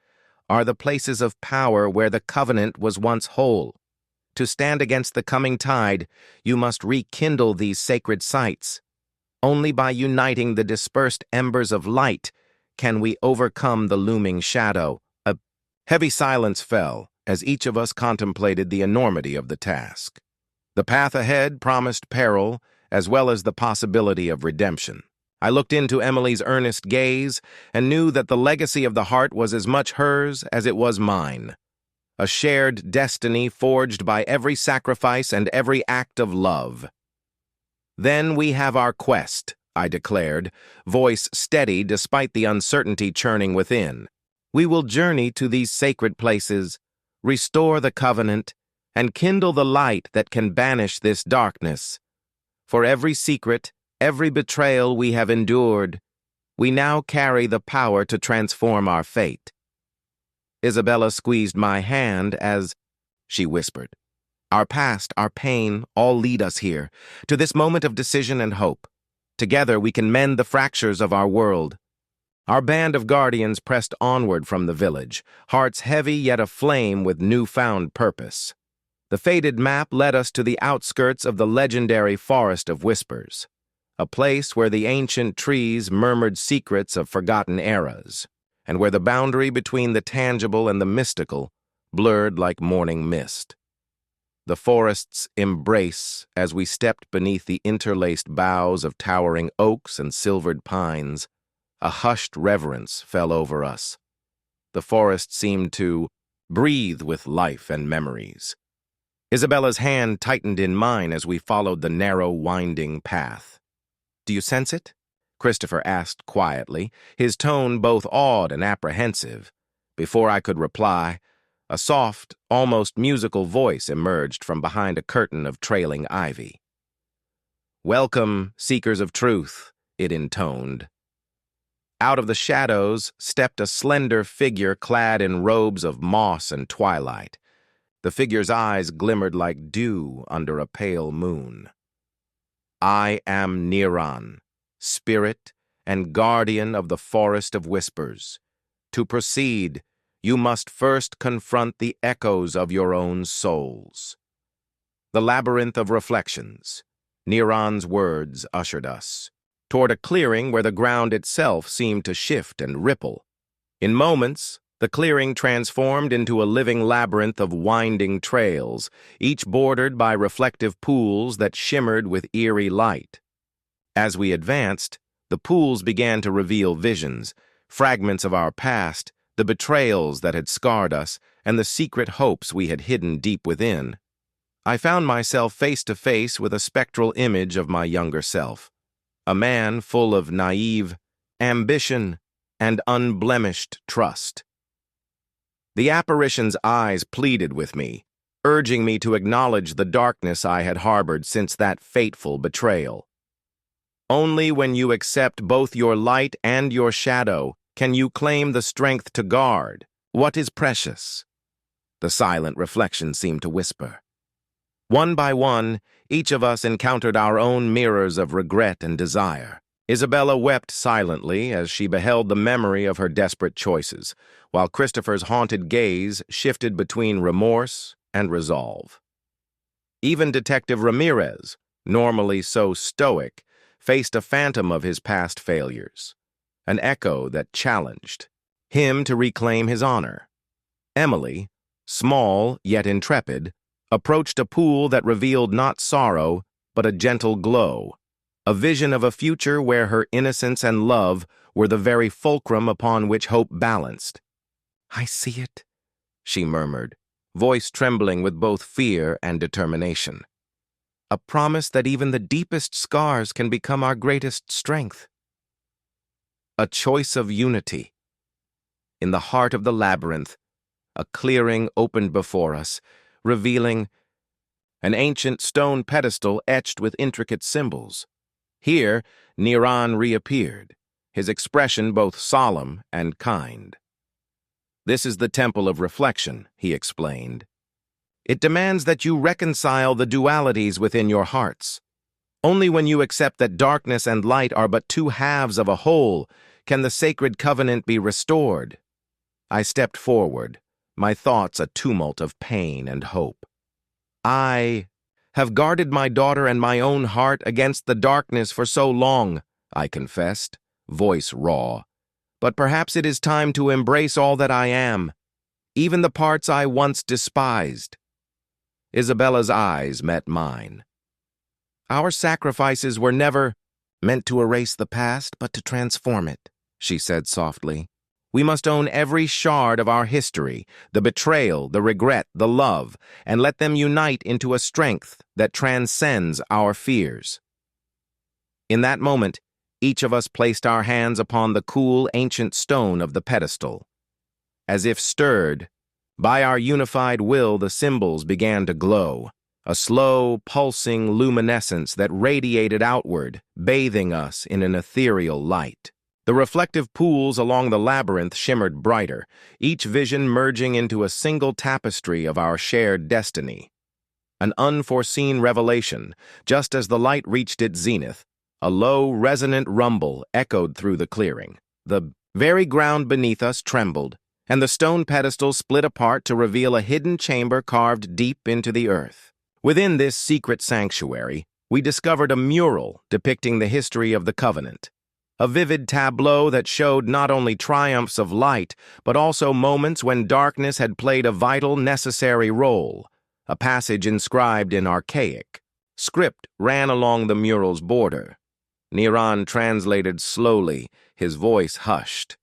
"are the places of power where the covenant was once whole. To stand against the coming tide, you must rekindle these sacred sites. Only by uniting the dispersed embers of light can we overcome the looming shadow." A heavy silence fell as each of us contemplated the enormity of the task. The path ahead promised peril as well as the possibility of redemption. I looked into Emily's earnest gaze and knew that the legacy of the heart was as much hers as it was mine. A shared destiny forged by every sacrifice and every act of love. "Then we have our quest," I declared, voice steady despite the uncertainty churning within. "We will journey to these sacred places, restore the covenant, and kindle the light that can banish this darkness. For every secret, every betrayal we have endured, we now carry the power to transform our fate." Isabella squeezed my hand as she whispered, "Our past, our pain, all lead us here, to this moment of decision and hope. Together we can mend the fractures of our world." Our band of guardians pressed onward from the village, hearts heavy yet aflame with newfound purpose. The faded map led us to the outskirts of the legendary Forest of Whispers, a place where the ancient trees murmured secrets of forgotten eras, and where the boundary between the tangible and the mystical blurred like morning mist. The forest's embrace as we stepped beneath the interlaced boughs of towering oaks and silvered pines, a hushed reverence fell over us. The forest seemed to breathe with life and memories. Isabella's hand tightened in mine as we followed the narrow, winding path. "Do you sense it?" Christopher asked quietly, his tone both awed and apprehensive. Before I could reply, a soft, almost musical voice emerged from behind a curtain of trailing ivy. "Welcome, seekers of truth," it intoned. Out of the shadows stepped a slender figure clad in robes of moss and twilight. The figure's eyes glimmered like dew under a pale moon. "I am Niran, spirit and guardian of the Forest of Whispers. To proceed, you must first confront the echoes of your own souls." The labyrinth of reflections, Niran's words ushered us toward a clearing where the ground itself seemed to shift and ripple. In moments, the clearing transformed into a living labyrinth of winding trails, each bordered by reflective pools that shimmered with eerie light. As we advanced, the pools began to reveal visions, fragments of our past, the betrayals that had scarred us, and the secret hopes we had hidden deep within. I found myself face to face with a spectral image of my younger self, a man full of naive ambition and unblemished trust. The apparition's eyes pleaded with me, urging me to acknowledge the darkness I had harbored since that fateful betrayal. "Only when you accept both your light and your shadow can you claim the strength to guard what is precious." the silent reflection seemed to whisper. One by one, each of us encountered our own mirrors of regret and desire. Isabella wept silently as she beheld the memory of her desperate choices, while Christopher's haunted gaze shifted between remorse and resolve. Even Detective Ramirez, normally so stoic, faced a phantom of his past failures, an echo that challenged him to reclaim his honor. Emily, small yet intrepid, approached a pool that revealed not sorrow, but a gentle glow, a vision of a future where her innocence and love were the very fulcrum upon which hope balanced. "I see it," she murmured, voice trembling with both fear and determination. "A promise that even the deepest scars can become our greatest strength." A choice of unity. In the heart of the labyrinth, a clearing opened before us, revealing an ancient stone pedestal etched with intricate symbols. Here, Niran reappeared, his expression both solemn and kind. "This is the temple of reflection," he explained. "It demands that you reconcile the dualities within your hearts. Only when you accept that darkness and light are but two halves of a whole can the sacred covenant be restored." I stepped forward, my thoughts a tumult of pain and hope. "I have guarded my daughter and my own heart against the darkness for so long," I confessed, voice raw. "But perhaps it is time to embrace all that I am, even the parts I once despised." Isabella's eyes met mine. "Our sacrifices were never meant to erase the past, but to transform it," she said softly. "We must own every shard of our history, the betrayal, the regret, the love, and let them unite into a strength that transcends our fears." In that moment, each of us placed our hands upon the cool, ancient stone of the pedestal. As if stirred, by our unified will, the symbols began to glow, a slow, pulsing luminescence that radiated outward, bathing us in an ethereal light. The reflective pools along the labyrinth shimmered brighter, each vision merging into a single tapestry of our shared destiny. An unforeseen revelation, just as the light reached its zenith, a low, resonant rumble echoed through the clearing. The very ground beneath us trembled, and the stone pedestal split apart to reveal a hidden chamber carved deep into the earth. Within this secret sanctuary, we discovered a mural depicting the history of the covenant. A vivid tableau that showed not only triumphs of light, but also moments when darkness had played a vital, necessary role. A passage inscribed in archaic script ran along the mural's border. Niran translated slowly, his voice hushed.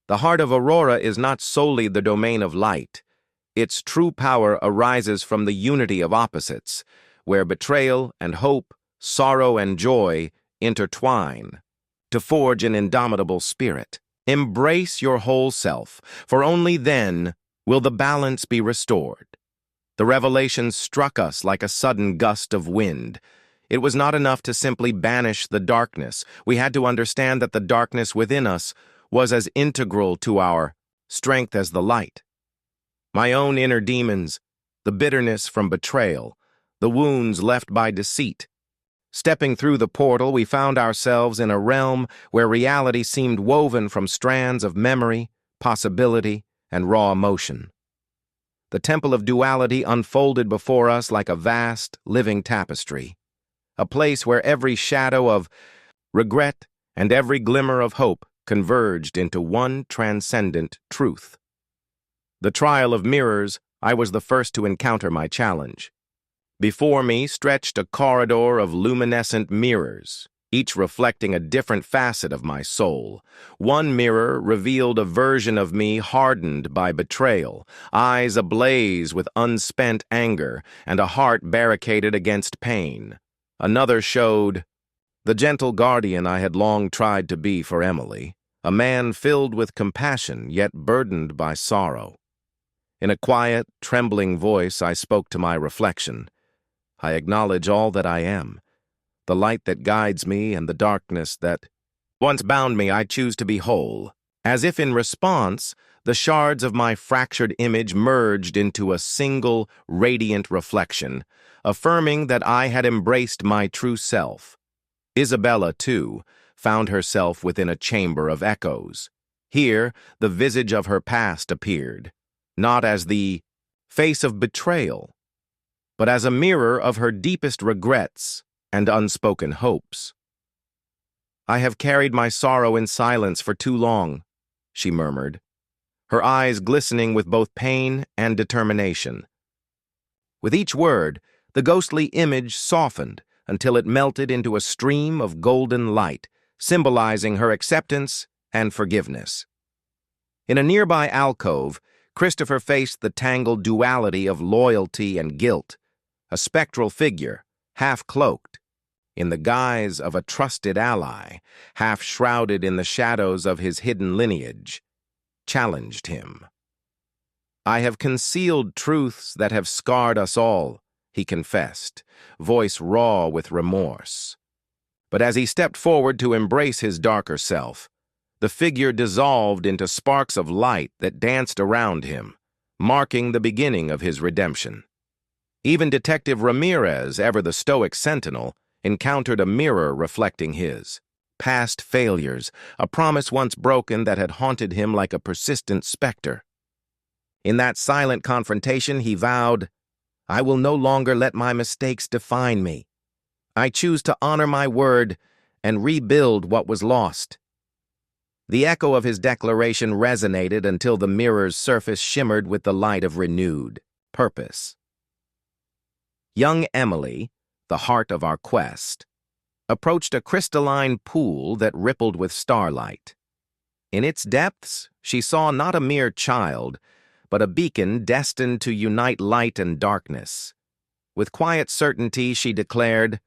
"The heart of Aurora is not solely the domain of light. Its true power arises from the unity of opposites, where betrayal and hope, sorrow and joy intertwine to forge an indomitable spirit. Embrace your whole self, for only then will the balance be restored." The revelation struck us like a sudden gust of wind. It was not enough to simply banish the darkness. We had to understand that the darkness within us was as integral to our strength as the light. My own inner demons, the bitterness from betrayal, the wounds left by deceit. Stepping through the portal, we found ourselves in a realm where reality seemed woven from strands of memory, possibility, and raw emotion. The temple of duality unfolded before us like a vast, living tapestry, a place where every shadow of regret and every glimmer of hope converged into one transcendent truth. The trial of mirrors, I was the first to encounter my challenge. Before me stretched a corridor of luminescent mirrors, each reflecting a different facet of my soul. One mirror revealed a version of me hardened by betrayal, eyes ablaze with unspent anger, and a heart barricaded against pain. Another showed the gentle guardian I had long tried to be for Emily, a man filled with compassion yet burdened by sorrow. In a quiet, trembling voice, I spoke to my reflection. "I acknowledge all that I am, the light that guides me and the darkness that once bound me. I choose to be whole, As if in response, the shards of my fractured image merged into a single, radiant reflection, affirming that I had embraced my true self. Isabella, too, found herself within a chamber of echoes. Here, the visage of her past appeared, not as the face of betrayal, but as a mirror of her deepest regrets and unspoken hopes. "I have carried my sorrow in silence for too long," she murmured, her eyes glistening with both pain and determination. With each word, the ghostly image softened until it melted into a stream of golden light, symbolizing her acceptance and forgiveness. In a nearby alcove, Christopher faced the tangled duality of loyalty and guilt, a spectral figure, half-cloaked, in the guise of a trusted ally, half-shrouded in the shadows of his hidden lineage, challenged him. "I have concealed truths that have scarred us all," he confessed, voice raw with remorse. But as he stepped forward to embrace his darker self, the figure dissolved into sparks of light that danced around him, marking the beginning of his redemption. Even Detective Ramirez, ever the stoic sentinel, encountered a mirror reflecting his past failures, a promise once broken that had haunted him like a persistent specter. In that silent confrontation, he vowed, "I will no longer let my mistakes define me. I choose to honor my word and rebuild what was lost." The echo of his declaration resonated until the mirror's surface shimmered with the light of renewed purpose. Young Emily, the heart of our quest, approached a crystalline pool that rippled with starlight. In its depths, she saw not a mere child, but a beacon destined to unite light and darkness. With quiet certainty, she declared,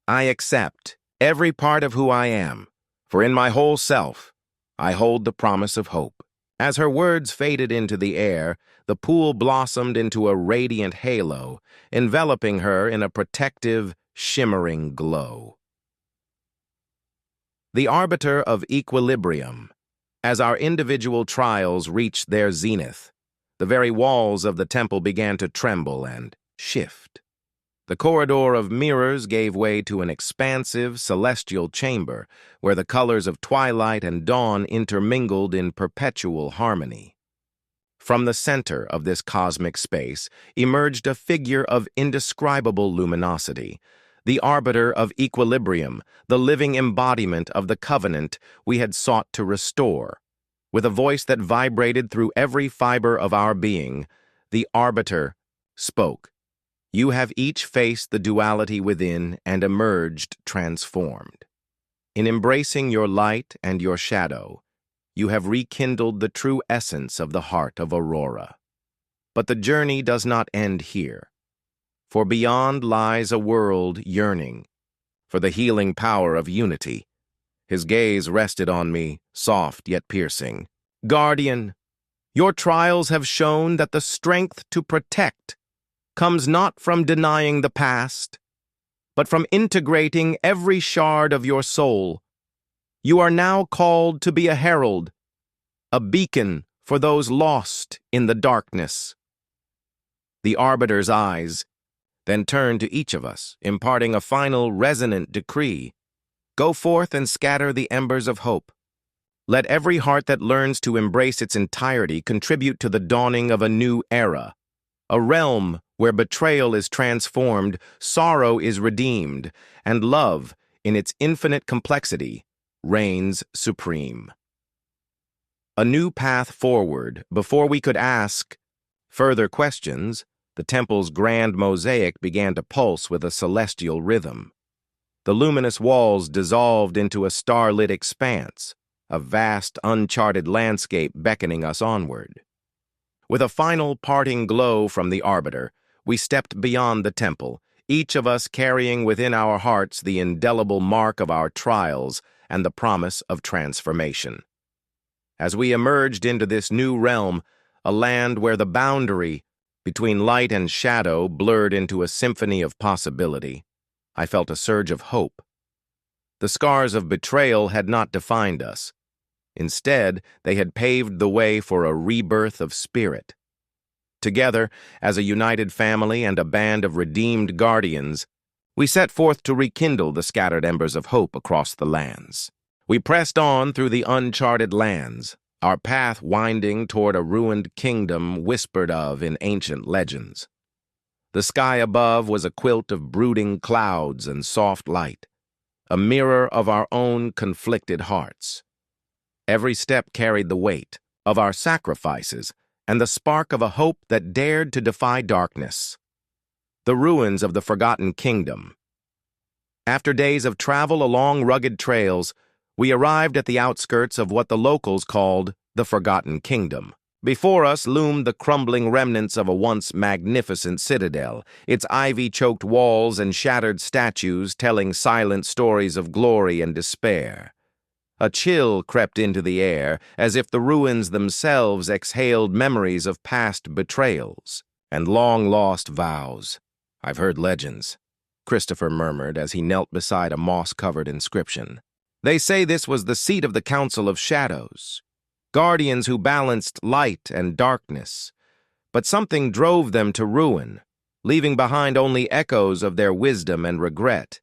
"I accept every part of who I am, for in my whole self, I hold the promise of hope." As her words faded into the air, the pool blossomed into a radiant halo, enveloping her in a protective, shimmering glow. The arbiter of equilibrium. As our individual trials reached their zenith, the very walls of the temple began to tremble and shift. The corridor of mirrors gave way to an expansive, celestial chamber where the colors of twilight and dawn intermingled in perpetual harmony. From the center of this cosmic space emerged a figure of indescribable luminosity, the arbiter of equilibrium, the living embodiment of the covenant we had sought to restore. With a voice that vibrated through every fiber of our being, the arbiter spoke. "You have each faced the duality within and emerged transformed. In embracing your light and your shadow, you have rekindled the true essence of the heart of Aurora. But the journey does not end here, for beyond lies a world yearning for the healing power of unity." His gaze rested on me, soft yet piercing. "Guardian, your trials have shown that the strength to protect comes not from denying the past, but from integrating every shard of your soul. You are now called to be a herald, a beacon for those lost in the darkness." The arbiter's eyes then turned to each of us, imparting a final resonant decree. "Go forth and scatter the embers of hope. Let every heart that learns to embrace its entirety contribute to the dawning of a new era, a realm where betrayal is transformed, sorrow is redeemed, and love, in its infinite complexity, reigns supreme." A new path forward. Before we could ask further questions, the temple's grand mosaic began to pulse with a celestial rhythm. The luminous walls dissolved into a starlit expanse, a vast, uncharted landscape beckoning us onward. With a final parting glow from the arbiter, we stepped beyond the temple, each of us carrying within our hearts the indelible mark of our trials and the promise of transformation. As we emerged into this new realm, a land where the boundary between light and shadow blurred into a symphony of possibility, I felt a surge of hope. The scars of betrayal had not defined us, Instead, they had paved the way for a rebirth of spirit. Together, as a united family and a band of redeemed guardians, we set forth to rekindle the scattered embers of hope across the lands. We pressed on through the uncharted lands, our path winding toward a ruined kingdom whispered of in ancient legends. The sky above was a quilt of brooding clouds and soft light, a mirror of our own conflicted hearts. Every step carried the weight of our sacrifices and the spark of a hope that dared to defy darkness. The ruins of the forgotten kingdom. After days of travel along rugged trails, we arrived at the outskirts of what the locals called the Forgotten Kingdom. Before us loomed the crumbling remnants of a once magnificent citadel, its ivy-choked walls and shattered statues telling silent stories of glory and despair. A chill crept into the air, as if the ruins themselves exhaled memories of past betrayals and long-lost vows. "I've heard legends," Christopher murmured as he knelt beside a moss-covered inscription. "They say this was the seat of the Council of Shadows, guardians who balanced light and darkness, but something drove them to ruin, leaving behind only echoes of their wisdom and regret."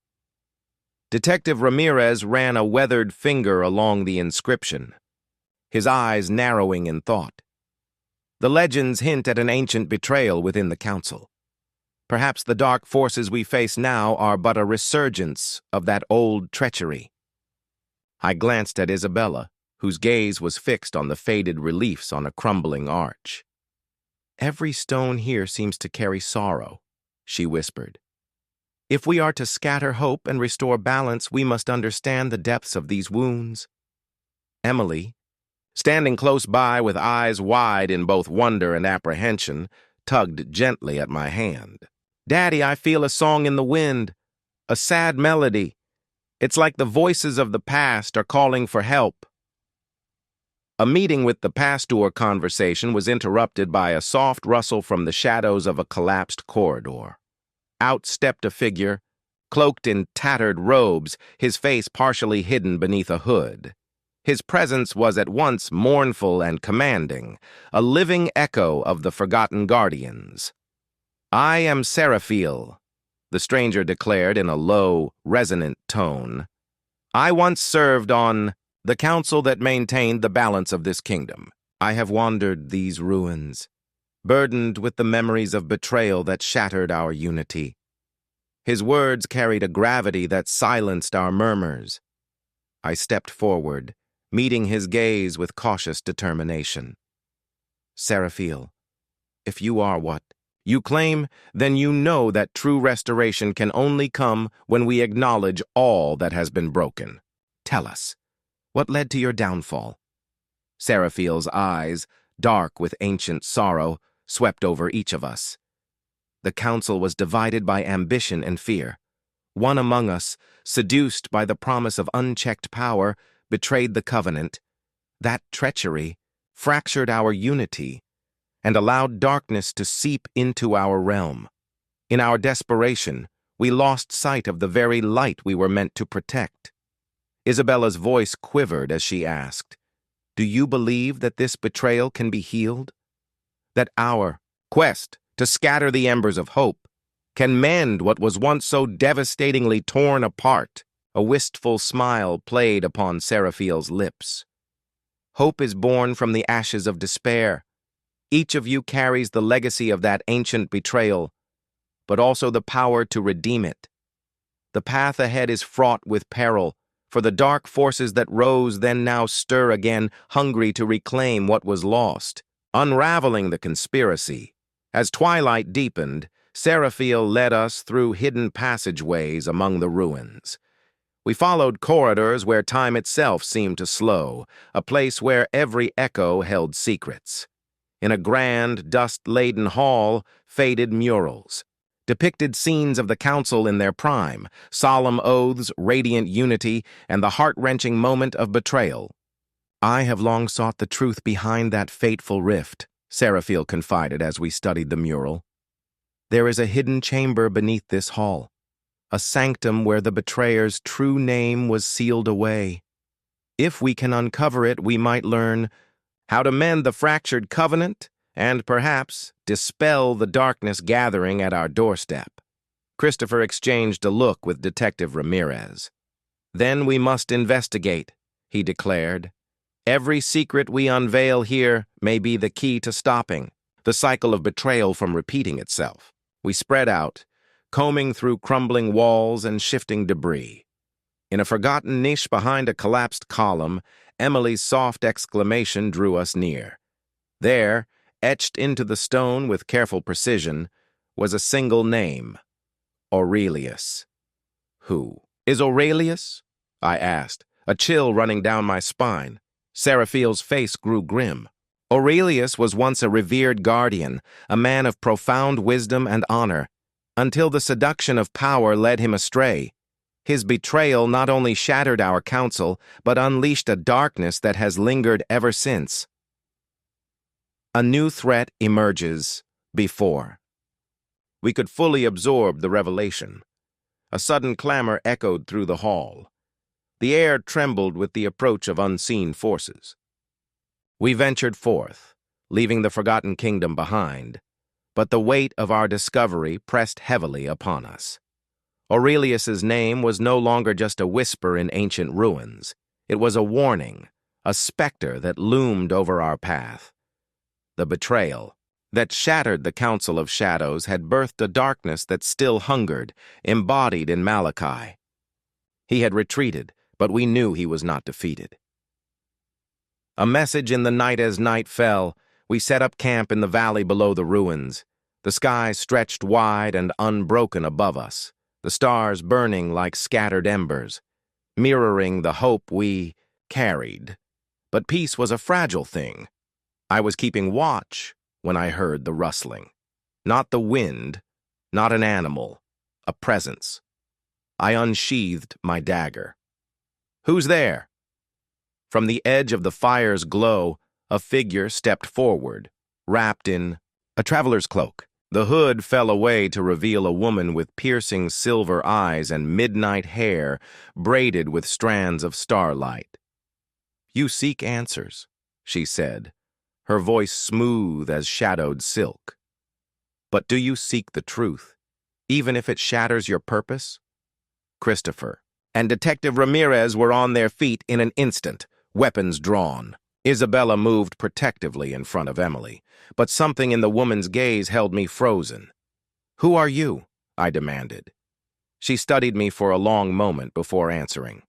Detective Ramirez ran a weathered finger along the inscription, his eyes narrowing in thought. The legends hint at an ancient betrayal within the council. Perhaps the dark forces we face now are but a resurgence of that old treachery. I glanced at Isabella, whose gaze was fixed on the faded reliefs on a crumbling arch. "Every stone here seems to carry sorrow," she whispered. "If we are to scatter hope and restore balance, we must understand the depths of these wounds." Emily, standing close by with eyes wide in both wonder and apprehension, tugged gently at my hand. "Daddy, I feel a song in the wind, a sad melody. It's like the voices of the past are calling for help." A meeting with the pastor conversation was interrupted by a soft rustle from the shadows of a collapsed corridor. Out stepped a figure, cloaked in tattered robes, his face partially hidden beneath a hood. His presence was at once mournful and commanding, a living echo of the forgotten guardians. "I am Seraphiel," the stranger declared in a low, resonant tone. "I once served on the council that maintained the balance of this kingdom. I have wandered these ruins, burdened with the memories of betrayal that shattered our unity." His words carried a gravity that silenced our murmurs. I stepped forward, meeting his gaze with cautious determination. "Seraphiel, if you are what you claim, then you know that true restoration can only come when we acknowledge all that has been broken. Tell us, what led to your downfall?" Seraphiel's eyes, dark with ancient sorrow, swept over each of us. The council was divided by ambition and fear. One among us, seduced by the promise of unchecked power, betrayed the covenant. That treachery fractured our unity and allowed darkness to seep into our realm. In our desperation, we lost sight of the very light we were meant to protect. Isabella's voice quivered as she asked, "Do you believe that this betrayal can be healed? That our quest to scatter the embers of hope can mend what was once so devastatingly torn apart?" A wistful smile played upon Seraphiel's lips. "Hope is born from the ashes of despair. Each of you carries the legacy of that ancient betrayal, but also the power to redeem it. The path ahead is fraught with peril, for the dark forces that rose then now stir again, hungry to reclaim what was lost." Unraveling the conspiracy, as twilight deepened, Seraphiel led us through hidden passageways among the ruins. We followed corridors where time itself seemed to slow, a place where every echo held secrets. In a grand, dust-laden hall, faded murals depicted scenes of the council in their prime, solemn oaths, radiant unity, and the heart-wrenching moment of betrayal. "I have long sought the truth behind that fateful rift," Seraphiel confided as we studied the mural. "There is a hidden chamber beneath this hall, a sanctum where the betrayer's true name was sealed away. If we can uncover it, we might learn how to mend the fractured covenant and perhaps dispel the darkness gathering at our doorstep. Christopher exchanged a look with Detective Ramirez. Then we must investigate, he declared. Every secret we unveil here may be the key to stopping the cycle of betrayal from repeating itself. We spread out, combing through crumbling walls and shifting debris. In a forgotten niche behind a collapsed column, Emily's soft exclamation drew us near. There, etched into the stone with careful precision, was a single name: Aurelius. Who is Aurelius? I asked, a chill running down my spine. Seraphiel's face grew grim. Aurelius was once a revered guardian, a man of profound wisdom and honor, until the seduction of power led him astray. His betrayal not only shattered our council, but unleashed a darkness that has lingered ever since. A new threat emerges before we could fully absorb the revelation. A sudden clamor echoed through the hall. The air trembled with the approach of unseen forces. We ventured forth, leaving the forgotten kingdom behind, but the weight of our discovery pressed heavily upon us. Aurelius's name was no longer just a whisper in ancient ruins. It was a warning, a specter that loomed over our path. The betrayal that shattered the Council of Shadows had birthed a darkness that still hungered, embodied in Malachi. He had retreated, but we knew he was not defeated. A message in the night as night fell. We set up camp in the valley below the ruins. The sky stretched wide and unbroken above us, the stars burning like scattered embers, mirroring the hope we carried. But peace was a fragile thing. I was keeping watch when I heard the rustling. Not the wind, not an animal, a presence. I unsheathed my dagger. "Who's there?" From the edge of the fire's glow, a figure stepped forward, wrapped in a traveler's cloak. The hood fell away to reveal a woman with piercing silver eyes and midnight hair braided with strands of starlight. "You seek answers," she said, her voice smooth as shadowed silk. "But do you seek the truth, even if it shatters your purpose?" Christopher and Detective Ramirez were on their feet in an instant, weapons drawn. Isabella moved protectively in front of Emily, but something in the woman's gaze held me frozen. "Who are you?" I demanded. She studied me for a long moment before answering.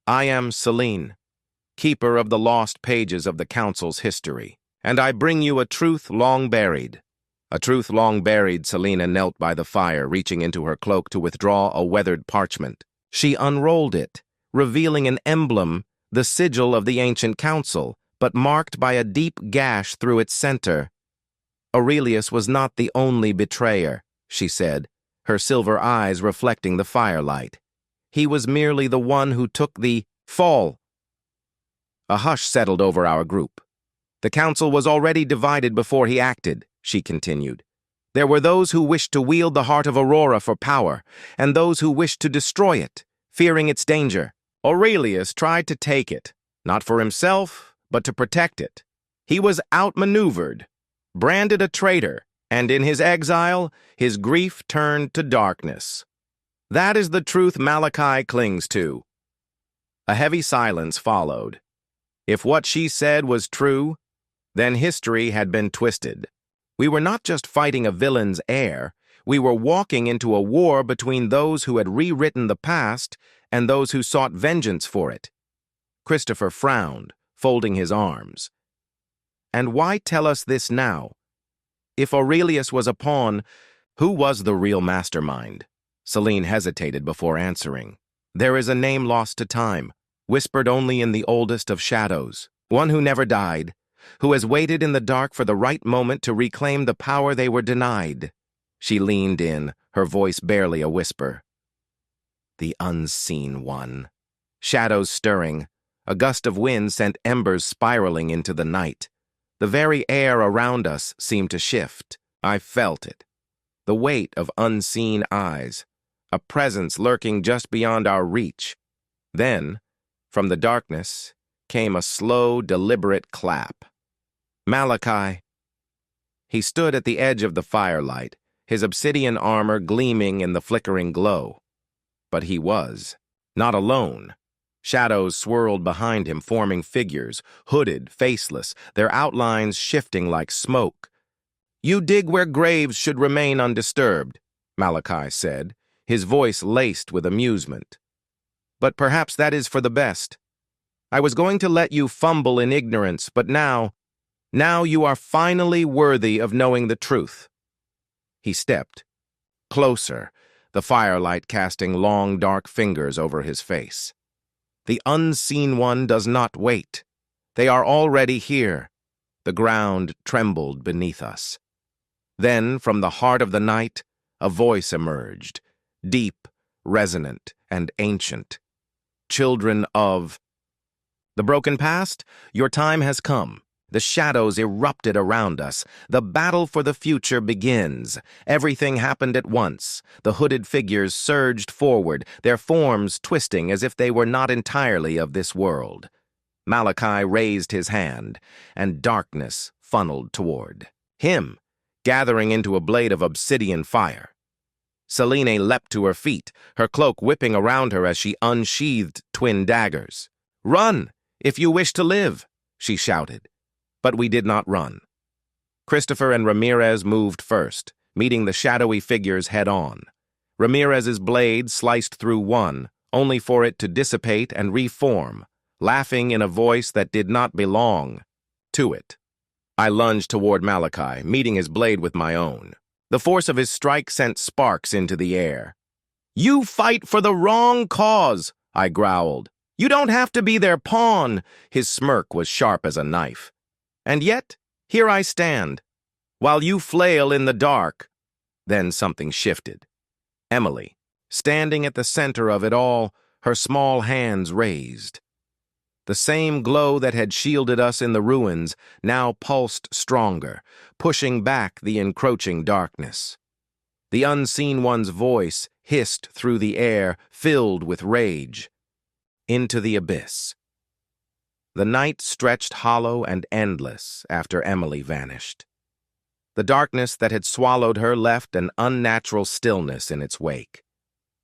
"I am Celine, keeper of the lost pages of the Council's history, and I bring you a truth long buried." A truth long buried, Selina knelt by the fire, reaching into her cloak to withdraw a weathered parchment. She unrolled it, revealing an emblem, the sigil of the ancient council, but marked by a deep gash through its center. "Aurelius was not the only betrayer," she said, her silver eyes reflecting the firelight. "He was merely the one who took the fall." A hush settled over our group. "The council was already divided before he acted," she continued. "There were those who wished to wield the heart of Aurora for power, and those who wished to destroy it, fearing its danger. Aurelius tried to take it, not for himself, but to protect it. He was outmaneuvered, branded a traitor, and in his exile, his grief turned to darkness. That is the truth Malachi clings to." A heavy silence followed. If what she said was true, then history had been twisted. We were not just fighting a villain's heir, we were walking into a war between those who had rewritten the past and those who sought vengeance for it. Christopher frowned, folding his arms. "And why tell us this now? If Aurelius was a pawn, who was the real mastermind?" Celine hesitated before answering. "There is a name lost to time, whispered only in the oldest of shadows, one who never died, who has waited in the dark for the right moment to reclaim the power they were denied." She leaned in, her voice barely a whisper. "The unseen one." Shadows stirring, a gust of wind sent embers spiraling into the night. The very air around us seemed to shift. I felt it. The weight of unseen eyes, a presence lurking just beyond our reach. Then, From the darkness came a slow, deliberate clap. Malachi. He stood at the edge of the firelight, his obsidian armor gleaming in the flickering glow. But he was not alone. Shadows swirled behind him, forming figures, hooded, faceless, their outlines shifting like smoke. "You dig where graves should remain undisturbed," Malachi said, his voice laced with amusement. "But perhaps that is for the best. I was going to let you fumble in ignorance, but now you are finally worthy of knowing the truth." He stepped closer, the firelight casting long, dark fingers over his face. "The unseen one does not wait. They are already here." The ground trembled beneath us. Then, from the heart of the night, a voice emerged, deep, resonant, and ancient. "Children of the broken past, your time has come." The shadows erupted around us. The battle for the future begins. Everything happened at once. The hooded figures surged forward, their forms twisting as if they were not entirely of this world. Malachi raised his hand, and darkness funneled toward him, gathering into a blade of obsidian fire. Selene leapt to her feet, her cloak whipping around her as she unsheathed twin daggers. "Run, if you wish to live," she shouted. But we did not run. Christopher and Ramirez moved first, meeting the shadowy figures head-on. Ramirez's blade sliced through one, only for it to dissipate and reform, laughing in a voice that did not belong to it. I lunged toward Malachi, meeting his blade with my own. The force of his strike sent sparks into the air. "You fight for the wrong cause," I growled. "You don't have to be their pawn." His smirk was sharp as a knife. "And yet, here I stand, while you flail in the dark." Then something shifted. Emily, standing at the center of it all, her small hands raised. The same glow that had shielded us in the ruins now pulsed stronger, pushing back the encroaching darkness. The unseen one's voice hissed through the air, filled with rage. "Into the abyss." The night stretched hollow and endless after Emily vanished. The darkness that had swallowed her left an unnatural stillness in its wake.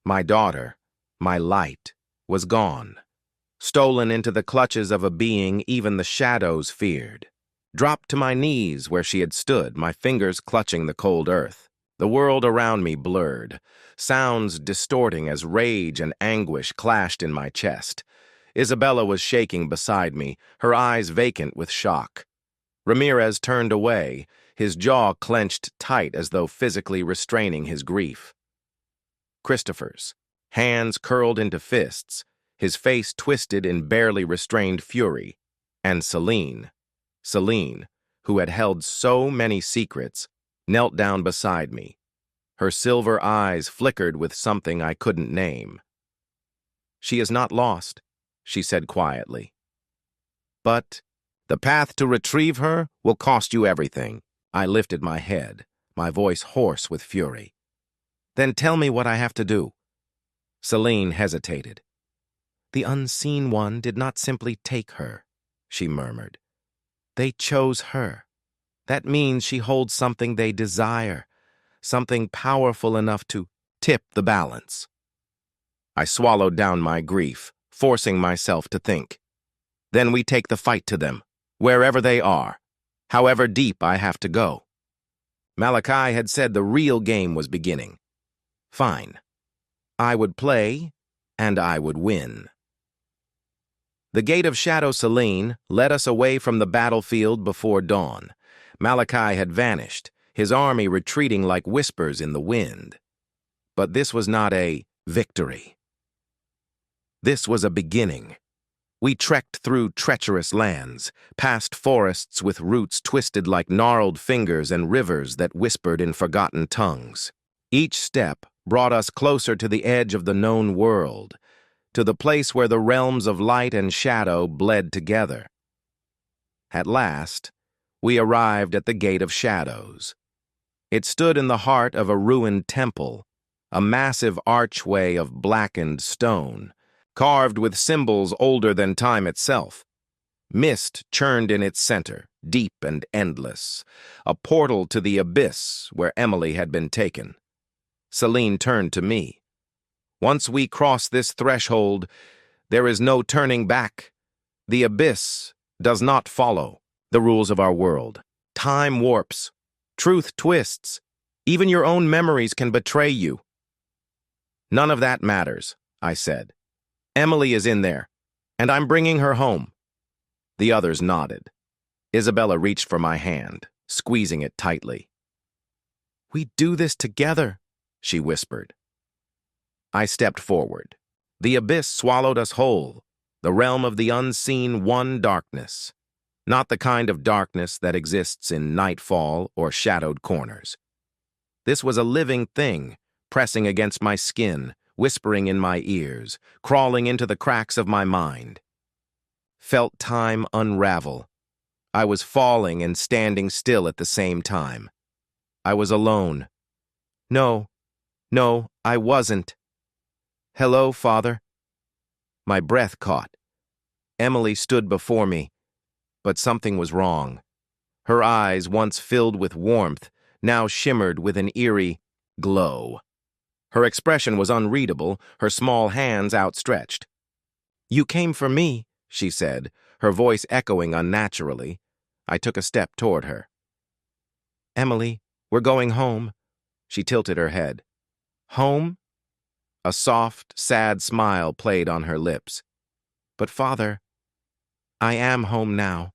My daughter, my light, was gone, stolen into the clutches of a being even the shadows feared. Dropped to my knees where she had stood, my fingers clutching the cold earth. The world around me blurred, sounds distorting as rage and anguish clashed in my chest. Isabella was shaking beside me, her eyes vacant with shock. Ramirez turned away, his jaw clenched tight as though physically restraining his grief. Christopher's, hands curled into fists, his face twisted in barely restrained fury. And Selene, who had held so many secrets, knelt down beside me. Her silver eyes flickered with something I couldn't name. "She is not lost," she said quietly. "But the path to retrieve her will cost you everything." I lifted my head, my voice hoarse with fury. "Then tell me what I have to do." Selene hesitated. "The unseen one did not simply take her," she murmured. "They chose her. That means she holds something they desire, something powerful enough to tip the balance." I swallowed down my grief, forcing myself to think. "Then we take the fight to them, wherever they are, however deep I have to go." Malachi had said the real game was beginning. Fine. I would play, and I would win. The gate of Shadow Selene led us away from the battlefield before dawn. Malachi had vanished, his army retreating like whispers in the wind. But this was not a victory. This was a beginning. We trekked through treacherous lands, past forests with roots twisted like gnarled fingers and rivers that whispered in forgotten tongues. Each step brought us closer to the edge of the known world, to the place where the realms of light and shadow bled together. At last, we arrived at the Gate of Shadows. It stood in the heart of a ruined temple, a massive archway of blackened stone, carved with symbols older than time itself. Mist churned in its center, deep and endless, a portal to the abyss where Emily had been taken. Celine turned to me. Once we cross this threshold, there is no turning back. The abyss does not follow the rules of our world. Time warps. Truth twists. Even your own memories can betray you. None of that matters, I said. Emily is in there, and I'm bringing her home. The others nodded. Isabella reached for my hand, squeezing it tightly. "We do this together," she whispered. I stepped forward. The abyss swallowed us whole, the realm of the unseen one darkness. Not the kind of darkness that exists in nightfall or shadowed corners. This was a living thing, pressing against my skin, whispering in my ears, crawling into the cracks of my mind. Felt time unravel. I was falling and standing still at the same time. I was alone. No, I wasn't. "Hello, Father." My breath caught. Emily stood before me, but something was wrong. Her eyes, once filled with warmth, now shimmered with an eerie glow. Her expression was unreadable, her small hands outstretched. "You came for me," she said, her voice echoing unnaturally. I took a step toward her. "Emily, we're going home." She tilted her head. "Home?" A soft, sad smile played on her lips. "But Father, I am home now."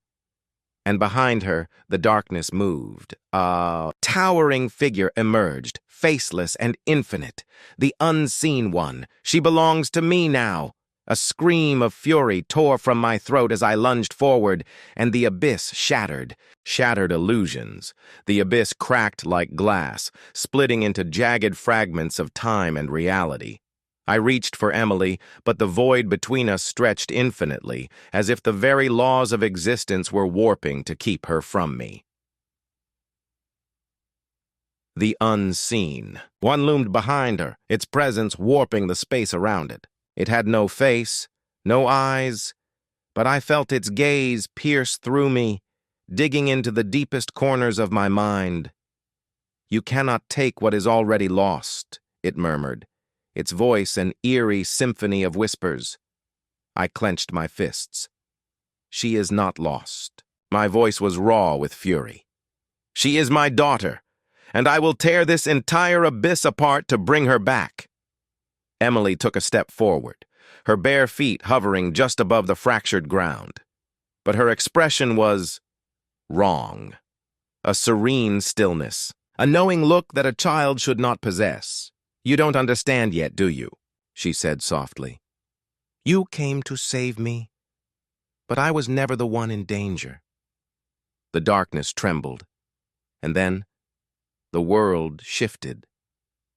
And behind her, the darkness moved. A towering figure emerged, faceless and infinite. The unseen one. She belongs to me now. A scream of fury tore from my throat as I lunged forward, and the abyss shattered. Shattered illusions. The abyss cracked like glass, splitting into jagged fragments of time and reality. I reached for Emily, but the void between us stretched infinitely, as if the very laws of existence were warping to keep her from me. The unseen. One loomed behind her, its presence warping the space around it. It had no face, no eyes, but I felt its gaze pierce through me, digging into the deepest corners of my mind. "You cannot take what is already lost," it murmured, its voice an eerie symphony of whispers. I clenched my fists. "She is not lost." My voice was raw with fury. "She is my daughter, and I will tear this entire abyss apart to bring her back." Emily took a step forward, her bare feet hovering just above the fractured ground. But her expression was wrong. A serene stillness, a knowing look that a child should not possess. "You don't understand yet, do you?" she said softly. "You came to save me, but I was never the one in danger." The darkness trembled, and then the world shifted,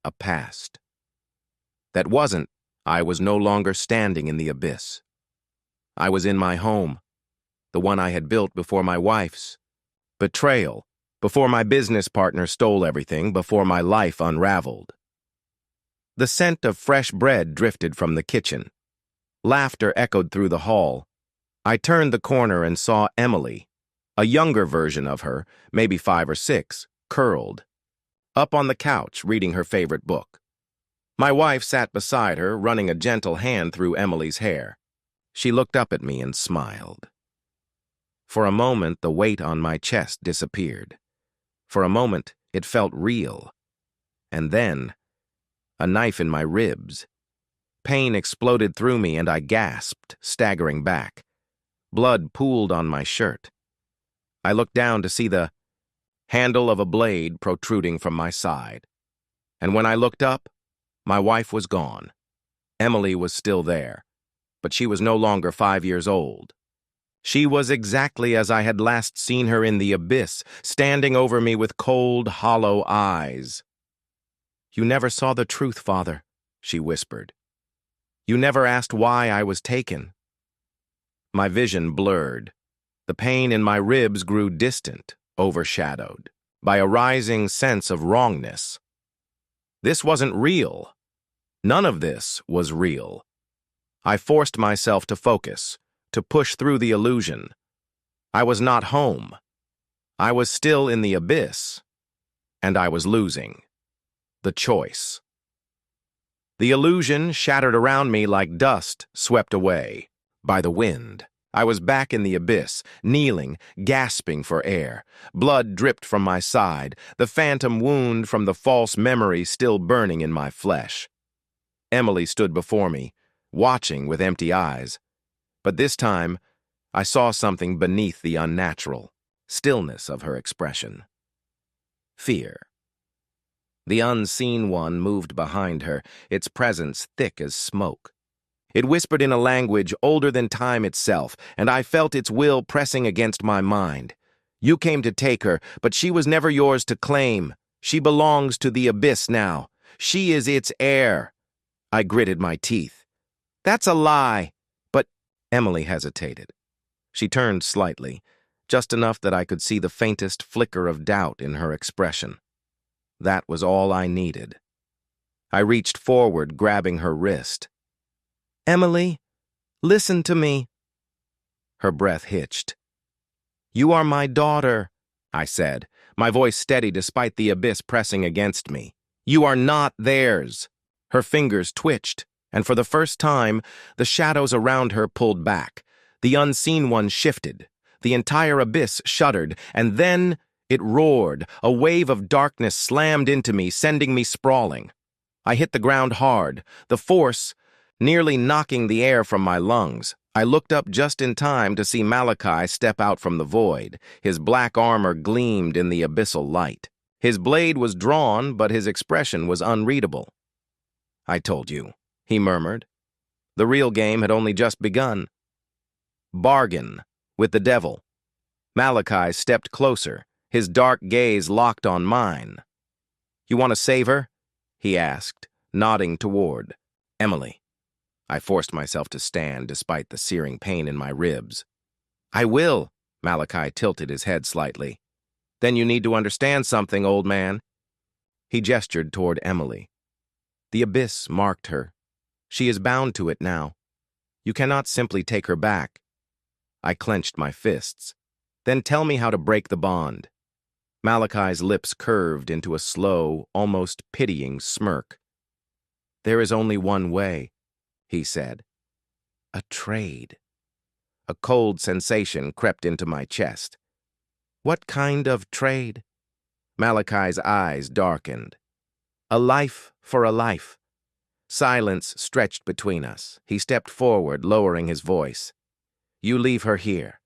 a past. That wasn't, I was no longer standing in the abyss. I was in my home, the one I had built before my wife's. Betrayal, before my business partner stole everything, before my life unraveled. The scent of fresh bread drifted from the kitchen. Laughter echoed through the hall. I turned the corner and saw Emily, a younger version of her, maybe 5 or 6, curled, up on the couch reading her favorite book. My wife sat beside her, running a gentle hand through Emily's hair. She looked up at me and smiled. For a moment, the weight on my chest disappeared. For a moment, it felt real. And then, a knife in my ribs. Pain exploded through me and I gasped, staggering back. Blood pooled on my shirt. I looked down to see the handle of a blade protruding from my side. And when I looked up, my wife was gone. Emily was still there, but she was no longer 5 years old. She was exactly as I had last seen her in the abyss, standing over me with cold, hollow eyes. "You never saw the truth, Father," she whispered. "You never asked why I was taken." My vision blurred. The pain in my ribs grew distant, overshadowed by a rising sense of wrongness. This wasn't real. None of this was real. I forced myself to focus, to push through the illusion. I was not home. I was still in the abyss, and I was losing. The choice. The illusion shattered around me like dust swept away by the wind. I was back in the abyss, kneeling, gasping for air. Blood dripped from my side, the phantom wound from the false memory still burning in my flesh. Emily stood before me, watching with empty eyes. But this time, I saw something beneath the unnatural stillness of her expression. Fear. The unseen one moved behind her, its presence thick as smoke. It whispered in a language older than time itself, and I felt its will pressing against my mind. You came to take her, but she was never yours to claim. She belongs to the abyss now. She is its heir. I gritted my teeth. That's a lie. But Emily hesitated. She turned slightly, just enough that I could see the faintest flicker of doubt in her expression. That was all I needed. I reached forward, grabbing her wrist. Emily, listen to me. Her breath hitched. You are my daughter, I said, my voice steady despite the abyss pressing against me. You are not theirs. Her fingers twitched, and for the first time, the shadows around her pulled back. The unseen one shifted. The entire abyss shuddered, and then it roared. A wave of darkness slammed into me, sending me sprawling. I hit the ground hard, the force nearly knocking the air from my lungs. I looked up just in time to see Malachi step out from the void. His black armor gleamed in the abyssal light. His blade was drawn, but his expression was unreadable. I told you, he murmured. The real game had only just begun. Bargain with the devil. Malachi stepped closer, his dark gaze locked on mine. You want to save her? He asked, nodding toward Emily. I forced myself to stand despite the searing pain in my ribs. I will, Malachi tilted his head slightly. Then you need to understand something, old man. He gestured toward Emily. The abyss marked her. She is bound to it now. You cannot simply take her back. I clenched my fists. Then tell me how to break the bond. Malachi's lips curved into a slow, almost pitying smirk. There is only one way, he said. A trade. A cold sensation crept into my chest. What kind of trade? Malachi's eyes darkened. A life for a life. Silence stretched between us. He stepped forward, lowering his voice. You leave her here,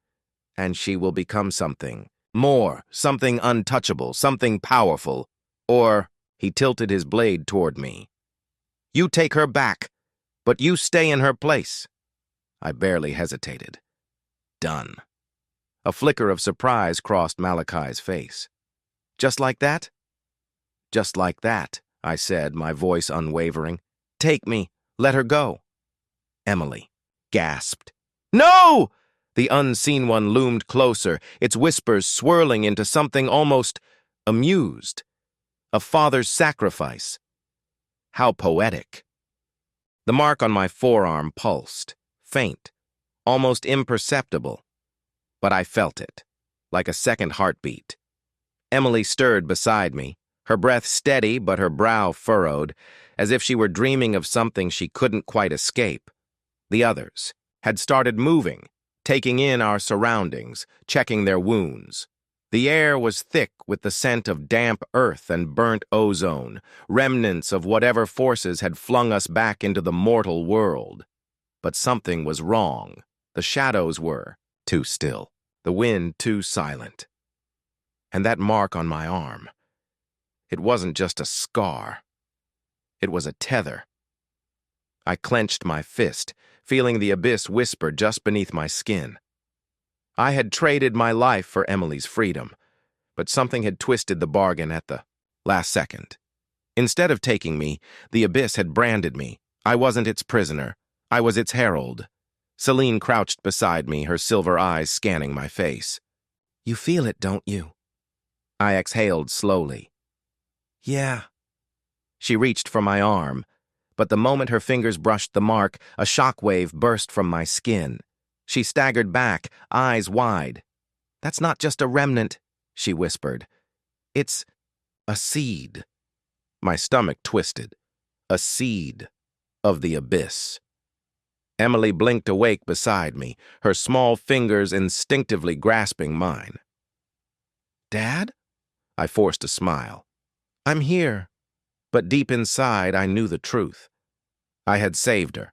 and she will become something more, something untouchable, something powerful. Or, he tilted his blade toward me. You take her back, but you stay in her place. I barely hesitated. Done. A flicker of surprise crossed Malachi's face. Just like that? Just like that, I said, my voice unwavering. Take me. Let her go. Emily gasped. No! The unseen one loomed closer, its whispers swirling into something almost amused. A father's sacrifice. How poetic. The mark on my forearm pulsed, faint, almost imperceptible. But I felt it, like a second heartbeat. Emily stirred beside me, her breath steady but her brow furrowed, as if she were dreaming of something she couldn't quite escape. The others had started moving, taking in our surroundings, checking their wounds. The air was thick with the scent of damp earth and burnt ozone, remnants of whatever forces had flung us back into the mortal world. But something was wrong. The shadows were too still, the wind too silent. And that mark on my arm, it wasn't just a scar. It was a tether. I clenched my fist, feeling the abyss whisper just beneath my skin. I had traded my life for Emily's freedom, but something had twisted the bargain at the last second. Instead of taking me, the abyss had branded me. I wasn't its prisoner. I was its herald. Celine crouched beside me, her silver eyes scanning my face. You feel it, don't you? I exhaled slowly. Yeah. She reached for my arm, but the moment her fingers brushed the mark, a shockwave burst from my skin. She staggered back, eyes wide. "That's not just a remnant," she whispered. "It's a seed." My stomach twisted. A seed of the abyss. Emily blinked awake beside me, her small fingers instinctively grasping mine. "Dad?" I forced a smile. "I'm here." But deep inside, I knew the truth. I had saved her.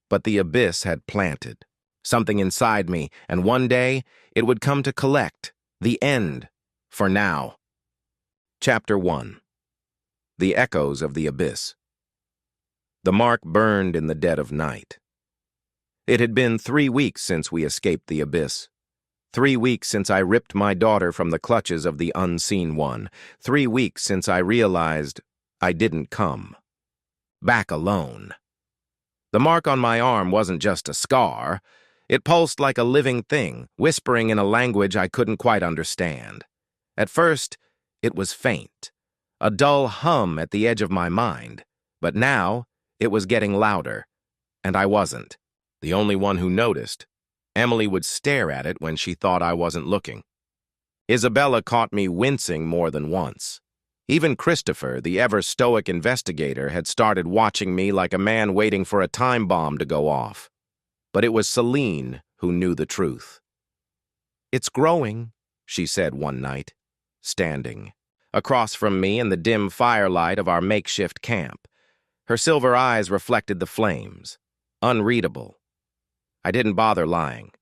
But the abyss had planted something inside me, and one day it would come to collect. The end. For now. Chapter 1. The Echoes of the Abyss. The mark burned in the dead of night. It had been 3 weeks since we escaped the abyss. 3 weeks since I ripped my daughter from the clutches of the unseen one. 3 weeks since I realized I didn't come back alone. The mark on my arm wasn't just a scar. It pulsed like a living thing, whispering in a language I couldn't quite understand. At first, it was faint, a dull hum at the edge of my mind. But now, it was getting louder, and I wasn't the only one who noticed. Emily would stare at it when she thought I wasn't looking. Isabella caught me wincing more than once. Even Christopher, the ever-stoic investigator, had started watching me like a man waiting for a time bomb to go off. But it was Celine who knew the truth. "It's growing," she said one night, standing across from me in the dim firelight of our makeshift camp. Her silver eyes reflected the flames, unreadable. I didn't bother lying.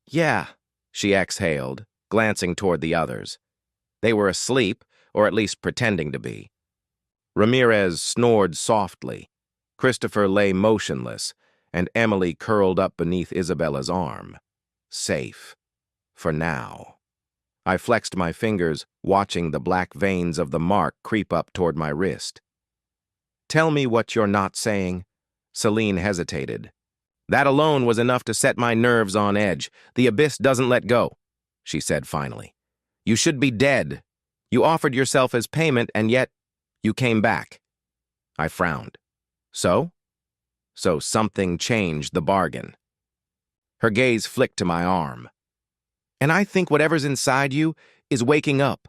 "Yeah," she exhaled, glancing toward the others. They were asleep, or at least pretending to be. Ramirez snored softly. Christopher lay motionless, and Emily curled up beneath Isabella's arm. Safe. For now. I flexed my fingers, watching the black veins of the mark creep up toward my wrist. "Tell me what you're not saying." Celine hesitated. "That alone was enough to set my nerves on edge. The abyss doesn't let go," she said finally. "You should be dead. You offered yourself as payment, and yet you came back." I frowned. So? So something changed the bargain. Her gaze flicked to my arm. "And I think whatever's inside you is waking up."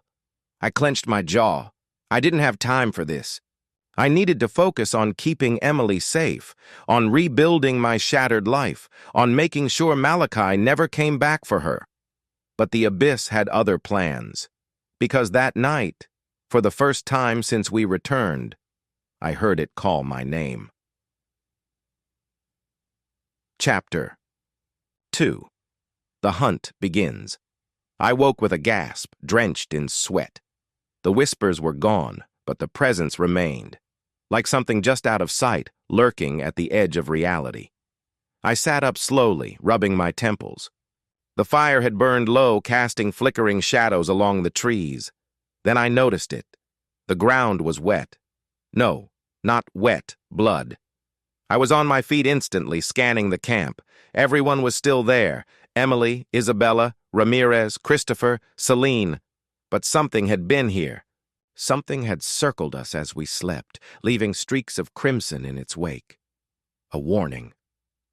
I clenched my jaw. I didn't have time for this. I needed to focus on keeping Emily safe, on rebuilding my shattered life, on making sure Malachi never came back for her. But the abyss had other plans. Because that night, for the first time since we returned, I heard it call my name. Chapter 2. The hunt begins. I woke with a gasp, drenched in sweat. The whispers were gone, but the presence remained, like something just out of sight, lurking at the edge of reality. I sat up slowly, rubbing my temples. The fire had burned low, casting flickering shadows along the trees. Then I noticed it. The ground was wet. No, not wet, blood. I was on my feet instantly, scanning the camp. Everyone was still there. Emily, Isabella, Ramirez, Christopher, Celine. But something had been here. Something had circled us as we slept, leaving streaks of crimson in its wake. A warning.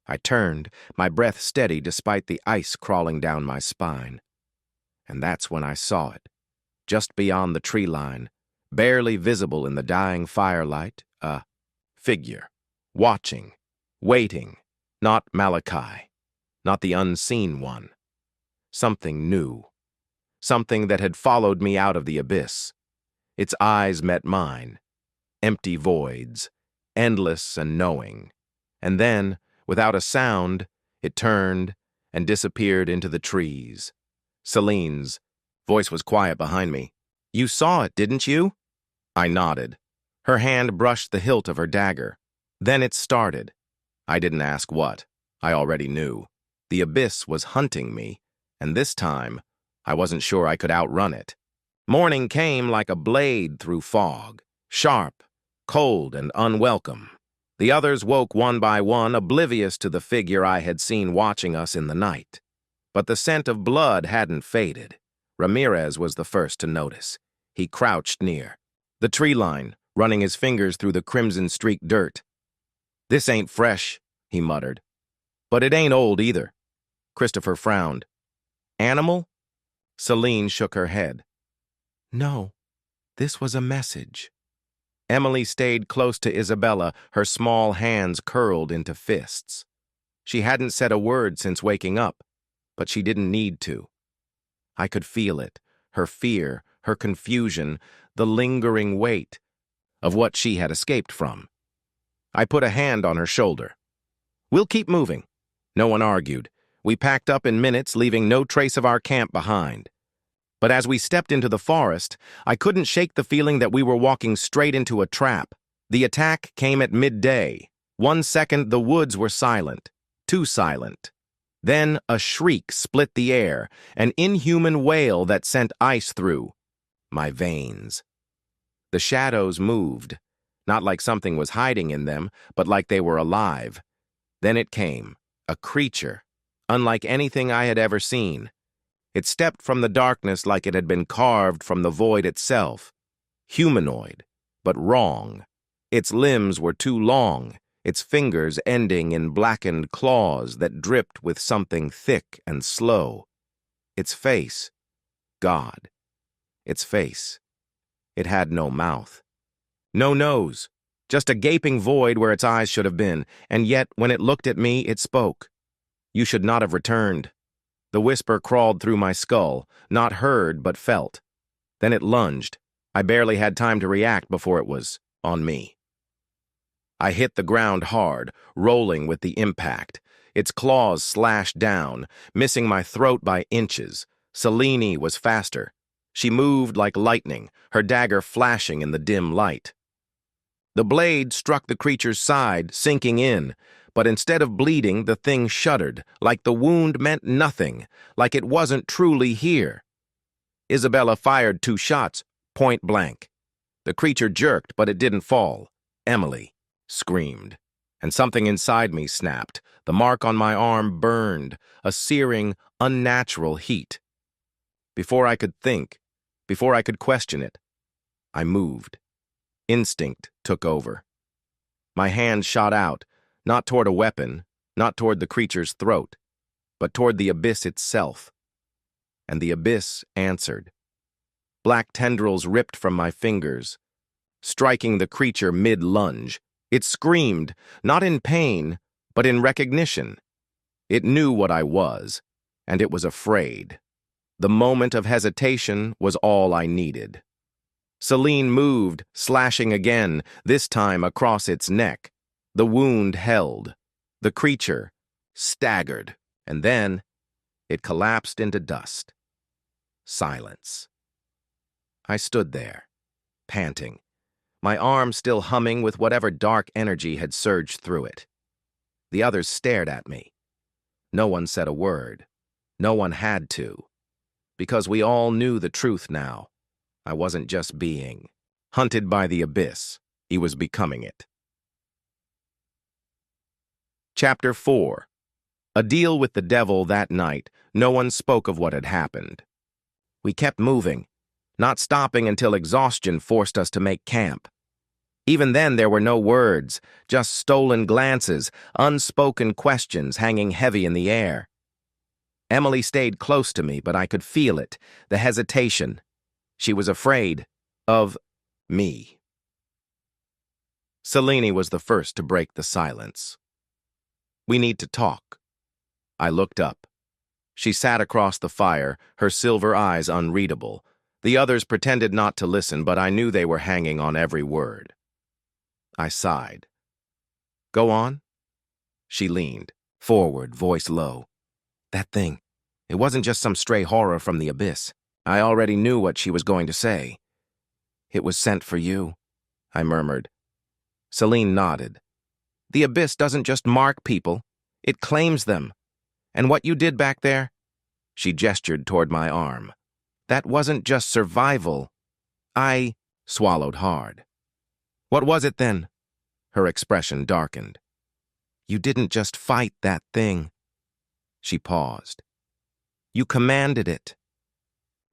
I turned, my breath steady despite the ice crawling down my spine. And that's when I saw it. Just beyond the tree line, barely visible in the dying firelight, a figure. Watching, waiting, not Malachi, not the unseen one. Something new. Something that had followed me out of the abyss. Its eyes met mine. Empty voids, endless and knowing. And then, without a sound, it turned and disappeared into the trees. Celine's voice was quiet behind me. "You saw it, didn't you?" I nodded. Her hand brushed the hilt of her dagger. Then it started. I didn't ask what. I already knew. The abyss was hunting me, and this time, I wasn't sure I could outrun it. Morning came like a blade through fog, sharp, cold, and unwelcome. The others woke one by one, oblivious to the figure I had seen watching us in the night. But the scent of blood hadn't faded. Ramirez was the first to notice. He crouched near. The tree line, running his fingers through the crimson-streaked dirt. "This ain't fresh," he muttered. "But it ain't old either." Christopher frowned. "Animal?" Celine shook her head. "No, this was a message." Emily stayed close to Isabella, her small hands curled into fists. She hadn't said a word since waking up, but she didn't need to. I could feel it, her fear, her confusion, the lingering weight of what she had escaped from. I put a hand on her shoulder. "We'll keep moving." No one argued. We packed up in minutes, leaving no trace of our camp behind. But as we stepped into the forest, I couldn't shake the feeling that we were walking straight into a trap. The attack came at midday. 1 second, the woods were silent. Too silent. Then a shriek split the air, an inhuman wail that sent ice through my veins. The shadows moved, not like something was hiding in them, but like they were alive. Then it came, a creature, unlike anything I had ever seen. It stepped from the darkness like it had been carved from the void itself. Humanoid, but wrong. Its limbs were too long, its fingers ending in blackened claws that dripped with something thick and slow. Its face, God. Its face. It had no mouth. No nose. Just a gaping void where its eyes should have been, and yet when it looked at me, it spoke. "You should not have returned." The whisper crawled through my skull, not heard but felt. Then it lunged. I barely had time to react before it was on me. I hit the ground hard, rolling with the impact. Its claws slashed down, missing my throat by inches. Celine was faster. She moved like lightning, her dagger flashing in the dim light. The blade struck the creature's side, sinking in, but instead of bleeding, the thing shuddered, like the wound meant nothing, like it wasn't truly here. Isabella fired 2 shots, point blank. The creature jerked, but it didn't fall. Emily screamed, and something inside me snapped. The mark on my arm burned, a searing, unnatural heat. Before I could think, before I could question it, I moved. Instinct took over. My hand shot out, not toward a weapon, not toward the creature's throat, but toward the abyss itself. And the abyss answered. Black tendrils ripped from my fingers, striking the creature mid-lunge. It screamed, not in pain, but in recognition. It knew what I was, and it was afraid. The moment of hesitation was all I needed. Celine moved, slashing again, this time across its neck. The wound held. The creature staggered, and then it collapsed into dust. Silence. I stood there, panting, my arm still humming with whatever dark energy had surged through it. The others stared at me. No one said a word. No one had to. Because we all knew the truth now. I wasn't just being hunted by the abyss. He was becoming it. Chapter 4. A deal with the devil that night. No one spoke of what had happened. We kept moving, not stopping until exhaustion forced us to make camp. Even then there were no words, just stolen glances, unspoken questions hanging heavy in the air. Emily stayed close to me, but I could feel it, the hesitation. She was afraid of me. Celine was the first to break the silence. "We need to talk." I looked up. She sat across the fire, her silver eyes unreadable. The others pretended not to listen, but I knew they were hanging on every word. I sighed. "Go on." She leaned forward, voice low. "That thing, it wasn't just some stray horror from the abyss." I already knew what she was going to say. "It was sent for you," I murmured. Celine nodded. "The abyss doesn't just mark people, it claims them. And what you did back there?" She gestured toward my arm. "That wasn't just survival." I swallowed hard. "What was it then?" Her expression darkened. "You didn't just fight that thing." She paused. "You commanded it."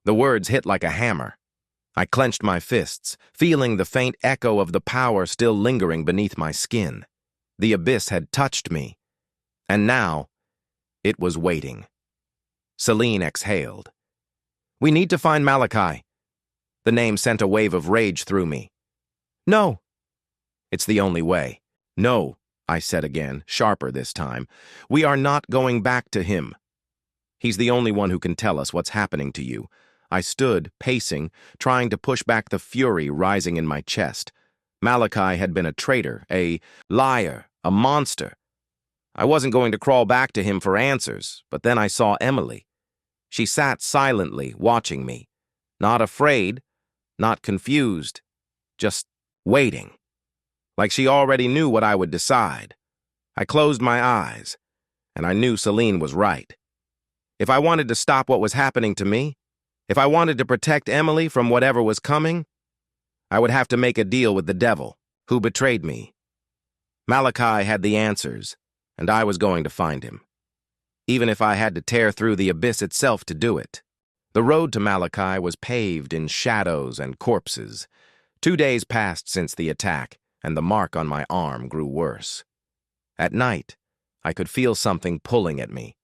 The words hit like a hammer. I clenched my fists, feeling the faint echo of the power still lingering beneath my skin. The abyss had touched me, and now it was waiting. Celine exhaled. "We need to find Malachi." The name sent a wave of rage through me. "No." "It's the only way." "No," I said again, sharper this time. "We are not going back to him. He's the only one who can tell us what's happening to you." I stood, pacing, trying to push back the fury rising in my chest. Malachi had been a traitor, a liar, a monster. I wasn't going to crawl back to him for answers, but then I saw Emily. She sat silently, watching me. Not afraid, not confused, just waiting. Like she already knew what I would decide. I closed my eyes, and I knew Celine was right. If I wanted to stop what was happening to me, if I wanted to protect Emily from whatever was coming, I would have to make a deal with the devil, who betrayed me. Malachi had the answers, and I was going to find him, even if I had to tear through the abyss itself to do it. The road to Malachi was paved in shadows and corpses. 2 days passed since the attack, and the mark on my arm grew worse. At night, I could feel something pulling at me,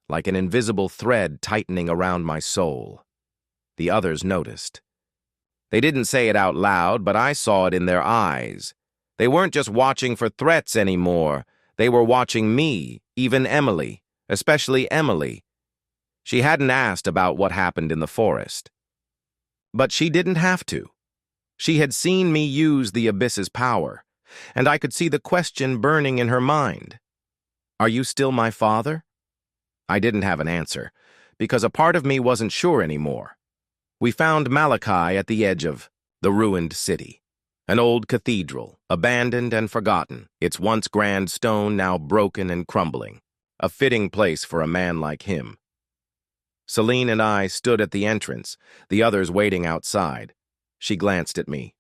like an invisible thread tightening around my soul. The others noticed. They didn't say it out loud, but I saw it in their eyes. They weren't just watching for threats anymore. They were watching me, even Emily, especially Emily. She hadn't asked about what happened in the forest. But she didn't have to. She had seen me use the abyss's power, and I could see the question burning in her mind. "Are you still my father?" I didn't have an answer, because a part of me wasn't sure anymore. We found Malachi at the edge of the ruined city. An old cathedral, abandoned and forgotten, its once grand stone now broken and crumbling. A fitting place for a man like him. Celine and I stood at the entrance, the others waiting outside. She glanced at me.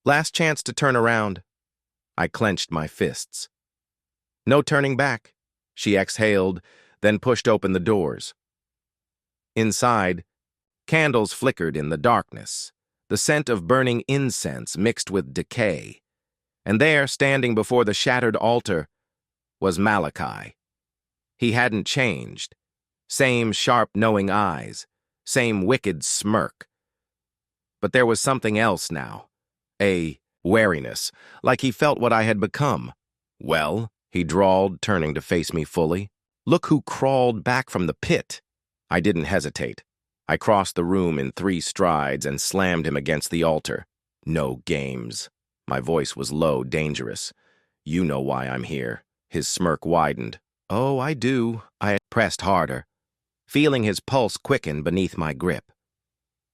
"Last chance to turn around." I clenched my fists. "No turning back." She exhaled, then pushed open the doors. Inside, candles flickered in the darkness, the scent of burning incense mixed with decay. And there, standing before the shattered altar, was Malachi. He hadn't changed. Same sharp, knowing eyes, same wicked smirk. But there was something else now. A wariness, like he felt what I had become. "Well," he drawled, turning to face me fully. "Look who crawled back from the pit." I didn't hesitate. I crossed the room in 3 strides and slammed him against the altar. "No games." My voice was low, dangerous. "You know why I'm here." His smirk widened. "Oh, I do." I pressed harder, feeling his pulse quicken beneath my grip.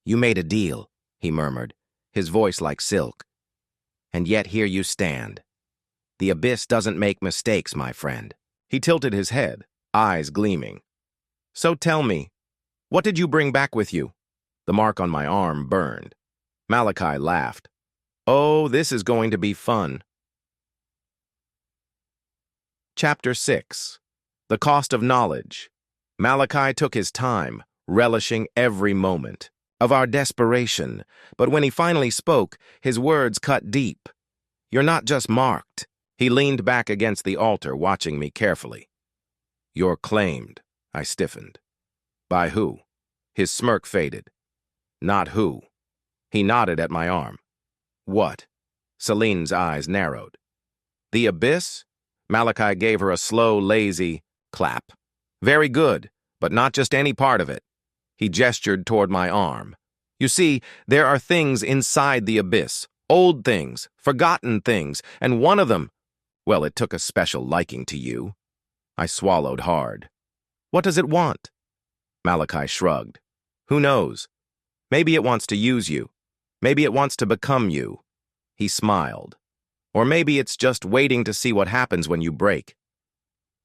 "You made a deal," he murmured, his voice like silk. "And yet here you stand. The abyss doesn't make mistakes, my friend." He tilted his head, eyes gleaming. "So tell me, what did you bring back with you?" The mark on my arm burned. Malachi laughed. "Oh, this is going to be fun." Chapter 6. The Cost of Knowledge. Malachi took his time, relishing every moment of our desperation, but when he finally spoke, his words cut deep. "You're not just marked." He leaned back against the altar, watching me carefully. "You're claimed." I stiffened. "By who?" His smirk faded. "Not who." He nodded at my arm. "What?" Celine's eyes narrowed. "The abyss?" Malachi gave her a slow, lazy clap. "Very good, but not just any part of it." He gestured toward my arm. "You see, there are things inside the abyss, old things, forgotten things, and one of them, well, it took a special liking to you." I swallowed hard. "What does it want?" Malachi shrugged. "Who knows? Maybe it wants to use you. Maybe it wants to become you." He smiled. "Or maybe it's just waiting to see what happens when you break."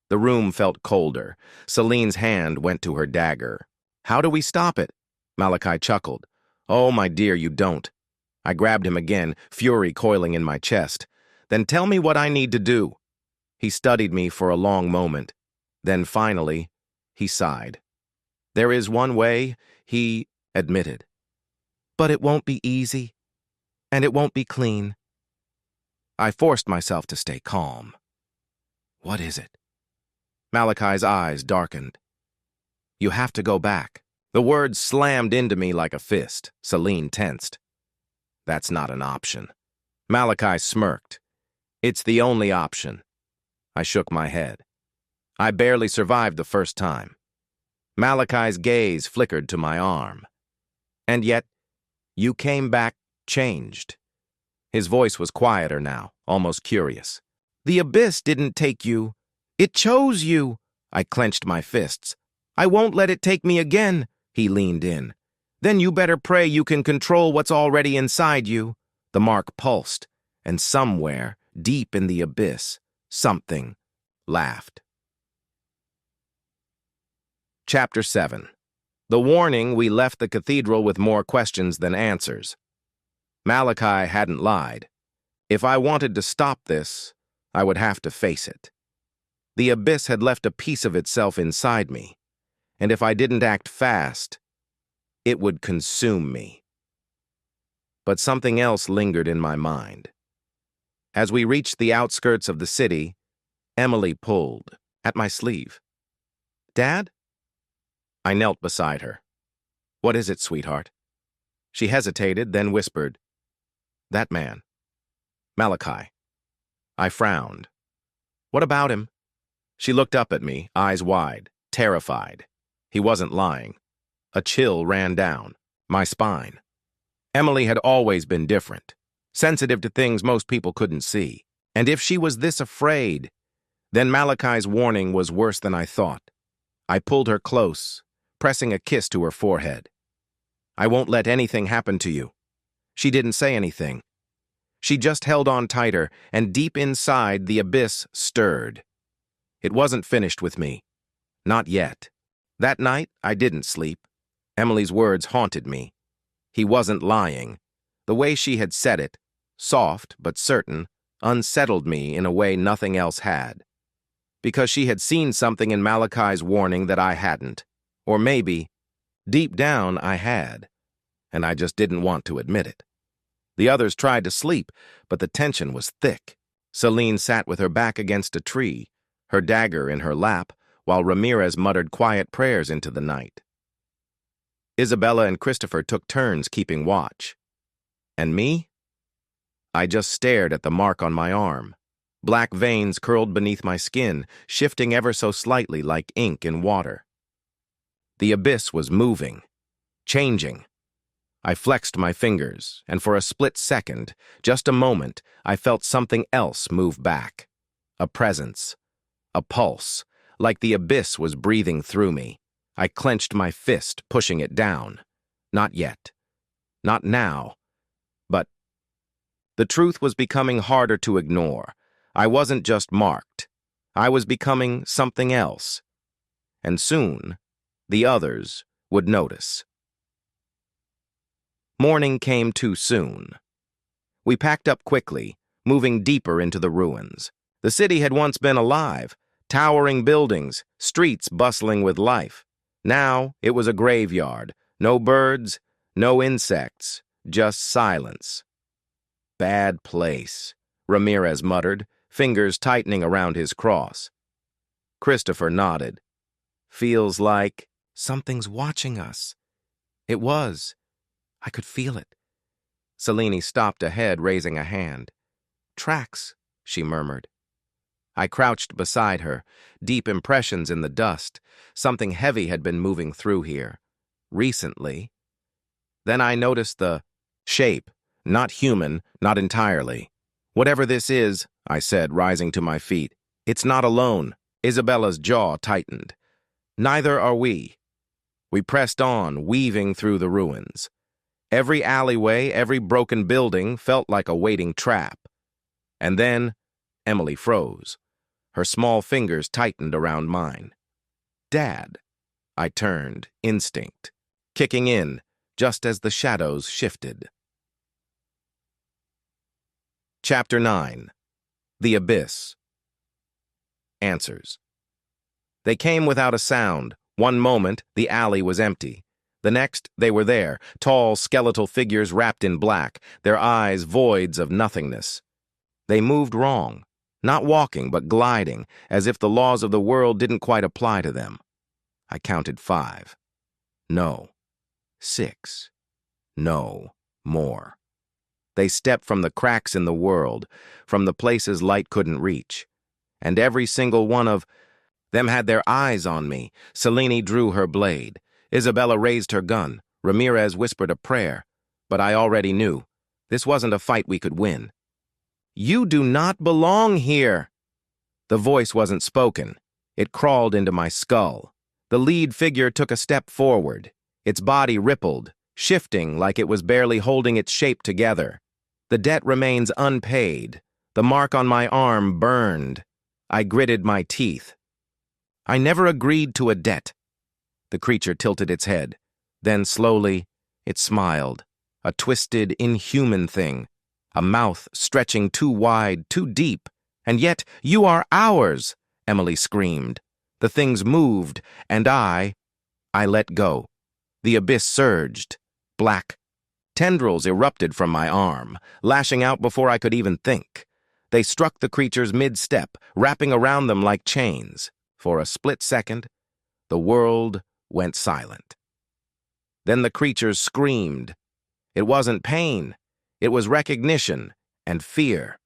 The room felt colder. Celine's hand went to her dagger. "How do we stop it?" Malachi chuckled. "Oh, my dear, you don't." I grabbed him again, fury coiling in my chest. "Then tell me what I need to do." He studied me for a long moment. Then finally, he sighed. "There is one way," he admitted. But it won't be easy, and it won't be clean. I forced myself to stay calm. What is it? Malachi's eyes darkened. You have to go back. The words slammed into me like a fist. Celine tensed. That's not an option. Malachi smirked. It's the only option. I shook my head. I barely survived the first time. Malachi's gaze flickered to my arm. And yet, you came back changed. His voice was quieter now, almost curious. The abyss didn't take you. It chose you. I clenched my fists. I won't let it take me again, he leaned in. Then you better pray you can control what's already inside you. The mark pulsed, and somewhere, deep in the abyss, something laughed. Chapter 7. The warning, we left the cathedral with more questions than answers. Malachi hadn't lied. If I wanted to stop this, I would have to face it. The abyss had left a piece of itself inside me, and if I didn't act fast, it would consume me. But something else lingered in my mind. As we reached the outskirts of the city, Emily pulled at my sleeve. Dad? I knelt beside her. What is it, sweetheart? She hesitated, then whispered, That man. Malachi. I frowned. What about him? She looked up at me, eyes wide, terrified. He wasn't lying. A chill ran down my spine. Emily had always been different, sensitive to things most people couldn't see. And if she was this afraid, then Malachi's warning was worse than I thought. I pulled her close, pressing a kiss to her forehead. I won't let anything happen to you. She didn't say anything. She just held on tighter, and deep inside, the abyss stirred. It wasn't finished with me. Not yet. That night, I didn't sleep. Emily's words haunted me. He wasn't lying. The way she had said it, soft but certain, unsettled me in a way nothing else had. Because she had seen something in Malachi's warning that I hadn't. Or maybe, deep down, I had. And I just didn't want to admit it. The others tried to sleep, but the tension was thick. Celine sat with her back against a tree, her dagger in her lap, while Ramirez muttered quiet prayers into the night. Isabella and Christopher took turns keeping watch. And me? I just stared at the mark on my arm. Black veins curled beneath my skin, shifting ever so slightly like ink in water. The abyss was moving, changing. I flexed my fingers, and for a split second, just a moment, I felt something else move back. A presence, a pulse, like the abyss was breathing through me. I clenched my fist, pushing it down. Not yet. Not now. But the truth was becoming harder to ignore. I wasn't just marked. I was becoming something else. And soon, the others would notice. Morning came too soon. We packed up quickly, moving deeper into the ruins. The city had once been alive, towering buildings, streets bustling with life. Now it was a graveyard. No birds, no insects, just silence. Bad place, Ramirez muttered, fingers tightening around his cross. Christopher nodded. Feels like something's watching us. It was. I could feel it. Celine stopped ahead, raising a hand. Tracks, she murmured. I crouched beside her, deep impressions in the dust. Something heavy had been moving through here. Recently. Then I noticed the shape, not human, not entirely. Whatever this is, I said, rising to my feet, it's not alone. Isabella's jaw tightened. Neither are we. We pressed on, weaving through the ruins. Every alleyway, every broken building felt like a waiting trap. And then Emily froze. Her small fingers tightened around mine. Dad. I turned, instinct, kicking in, just as the shadows shifted. Chapter 9. The Abyss. Answers. They came without a sound. One moment, the alley was empty. The next, they were there, tall, skeletal figures wrapped in black, their eyes voids of nothingness. They moved wrong, not walking, but gliding, as if the laws of the world didn't quite apply to them. I counted 5. No. 6. No. More. They stepped from the cracks in the world, from the places light couldn't reach. And every single one of them had their eyes on me. Selene drew her blade. Isabella raised her gun. Ramirez whispered a prayer. But I already knew. This wasn't a fight we could win. "You do not belong here." The voice wasn't spoken. It crawled into my skull. The lead figure took a step forward. Its body rippled, shifting like it was barely holding its shape together. The debt remains unpaid. The mark on my arm burned. I gritted my teeth. I never agreed to a debt. The creature tilted its head. Then slowly, it smiled. A twisted, inhuman thing. A mouth stretching too wide, too deep. "And yet, you are ours," Emily screamed. The things moved, and I let go. The abyss surged. Black tendrils erupted from my arm, lashing out before I could even think. They struck the creatures mid-step, wrapping around them like chains. For a split second, the world went silent. Then the creatures screamed. It wasn't pain. It was recognition and fear.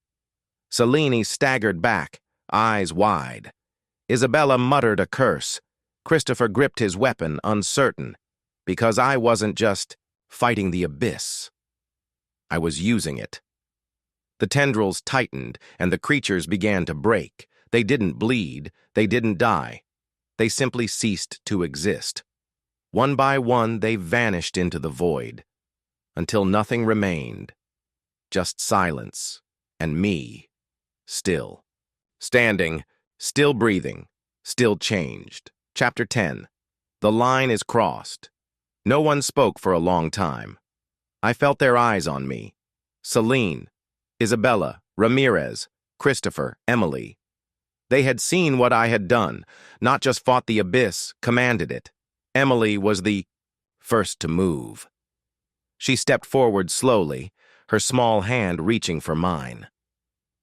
Selene staggered back, eyes wide. Isabella muttered a curse. Christopher gripped his weapon, uncertain, because I wasn't just fighting the abyss. I was using it. The tendrils tightened, and the creatures began to break. They didn't bleed. They didn't die. They simply ceased to exist. One by one, they vanished into the void, until nothing remained. Just silence, and me, still. Standing, still breathing, still changed. Chapter 10. The line is crossed. No one spoke for a long time. I felt their eyes on me. Selene, Isabella, Ramirez, Christopher, Emily. They had seen what I had done, not just fought the abyss, commanded it. Emily was the first to move. She stepped forward slowly, her small hand reaching for mine.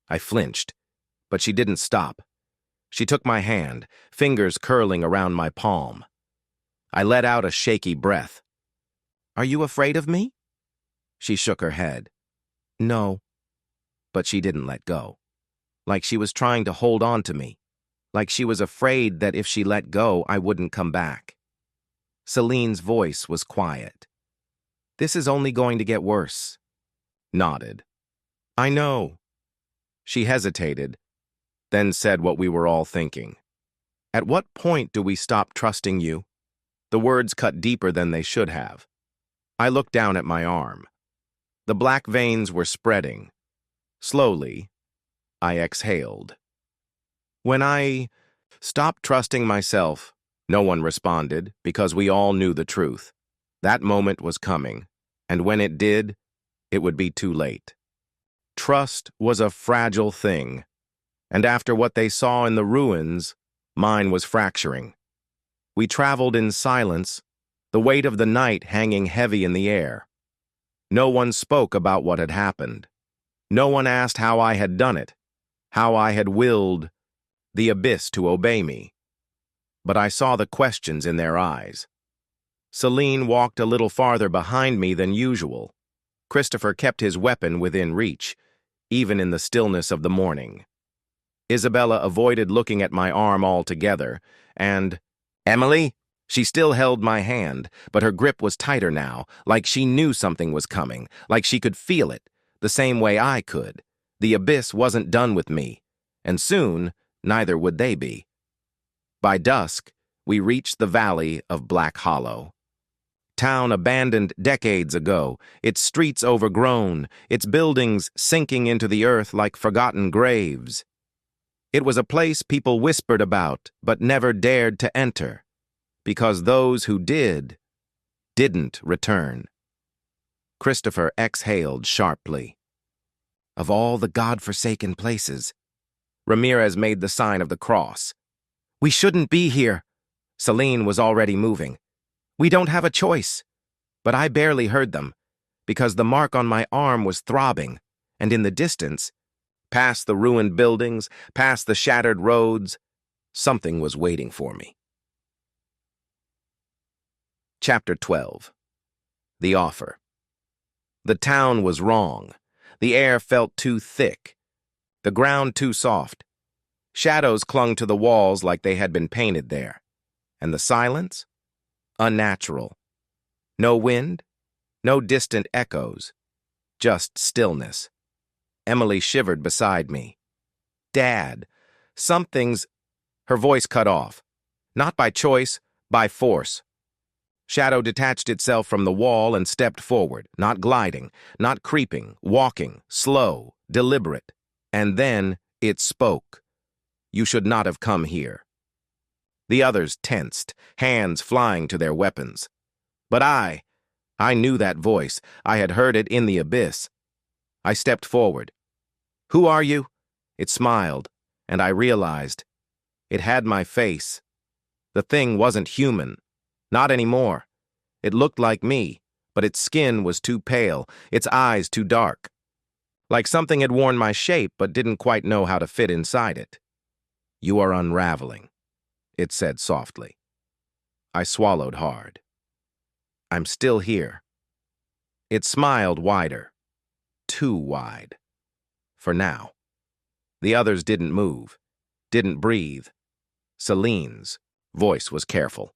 I flinched, but she didn't stop. She took my hand, fingers curling around my palm. I let out a shaky breath. "Are you afraid of me?" She shook her head. "No." But she didn't let go. Like she was trying to hold on to me. Like she was afraid that if she let go, I wouldn't come back. Selene's voice was quiet. "This is only going to get worse." Nodded. "I know." She hesitated, then said what we were all thinking. "At what point do we stop trusting you?" The words cut deeper than they should have. I looked down at my arm. The black veins were spreading. Slowly, I exhaled. "When I stopped trusting myself," no one responded, because we all knew the truth. That moment was coming, and when it did, it would be too late. Trust was a fragile thing, and after what they saw in the ruins, mine was fracturing. We traveled in silence, the weight of the night hanging heavy in the air. No one spoke about what had happened. No one asked how I had done it, how I had willed the abyss to obey me. But I saw the questions in their eyes. Selene walked a little farther behind me than usual. Christopher kept his weapon within reach, even in the stillness of the morning. Isabella avoided looking at my arm altogether, and "Emily?" She still held my hand, but her grip was tighter now, like she knew something was coming, like she could feel it, the same way I could. The abyss wasn't done with me, and soon, neither would they be. By dusk, we reached the valley of Black Hollow. Town abandoned decades ago, its streets overgrown, its buildings sinking into the earth like forgotten graves. It was a place people whispered about, but never dared to enter, because those who didn't return. Christopher exhaled sharply. Of all the God-forsaken places, Ramirez made the sign of the cross. "We shouldn't be here." Selene was already moving. "We don't have a choice. but I barely heard them, because the mark on my arm was throbbing, and in the distance, past the ruined buildings, past the shattered roads, something was waiting for me. Chapter 12. The Offer. The town was wrong. The air felt too thick. The ground too soft. Shadows clung to the walls like they had been painted there. And the silence? Unnatural. No wind, no distant echoes, just stillness. Emily shivered beside me. Dad, something's... Her voice cut off. Not by choice, by force. Shadow detached itself from the wall and stepped forward, not gliding, not creeping, walking, slow, deliberate. And then it spoke. You should not have come here. The others tensed, hands flying to their weapons. But I knew that voice. I had heard it in the abyss. I stepped forward. Who are you? It smiled, and I realized. It had my face. The thing wasn't human. Not anymore. It looked like me, but its skin was too pale, its eyes too dark. Like something had worn my shape but didn't quite know how to fit inside it. You are unraveling, it said softly. I swallowed hard. I'm still here. It smiled wider. Too wide. For now. The others didn't move, didn't breathe. Celine's voice was careful.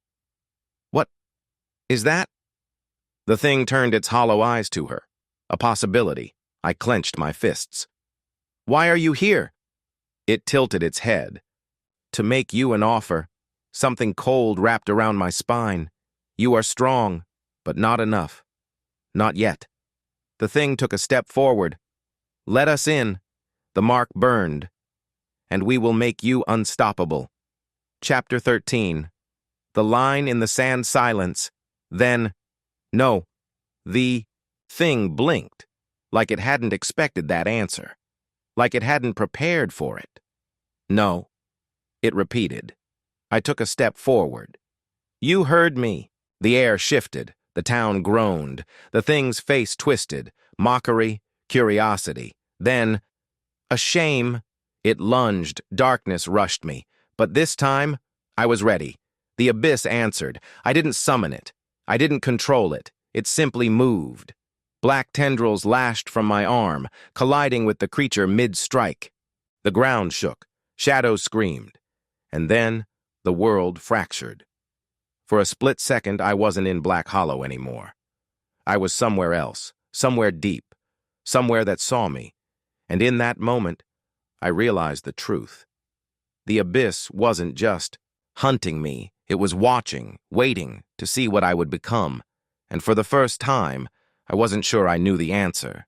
What is that? The thing turned its hollow eyes to her. A possibility. I clenched my fists. Why are you here? It tilted its head. To make you an offer. Something cold wrapped around my spine. You are strong, but not enough. Not yet. The thing took a step forward. Let us in. The mark burned. And we will make you unstoppable. Chapter 13. The line in the sand silence. Then, no. The thing blinked, like it hadn't expected that answer. Like it hadn't prepared for it. No. It repeated. I took a step forward. You heard me. The air shifted. The town groaned. The thing's face twisted. Mockery, curiosity. Then, a shame. It lunged. Darkness rushed me. But this time, I was ready. The abyss answered. I didn't summon it. I didn't control it. It simply moved. Black tendrils lashed from my arm, colliding with the creature mid-strike. The ground shook. Shadows screamed. And then, the world fractured. For a split second, I wasn't in Black Hollow anymore. I was somewhere else, somewhere deep, somewhere that saw me. And in that moment, I realized the truth. The abyss wasn't just hunting me. It was watching, waiting to see what I would become. And for the first time, I wasn't sure I knew the answer.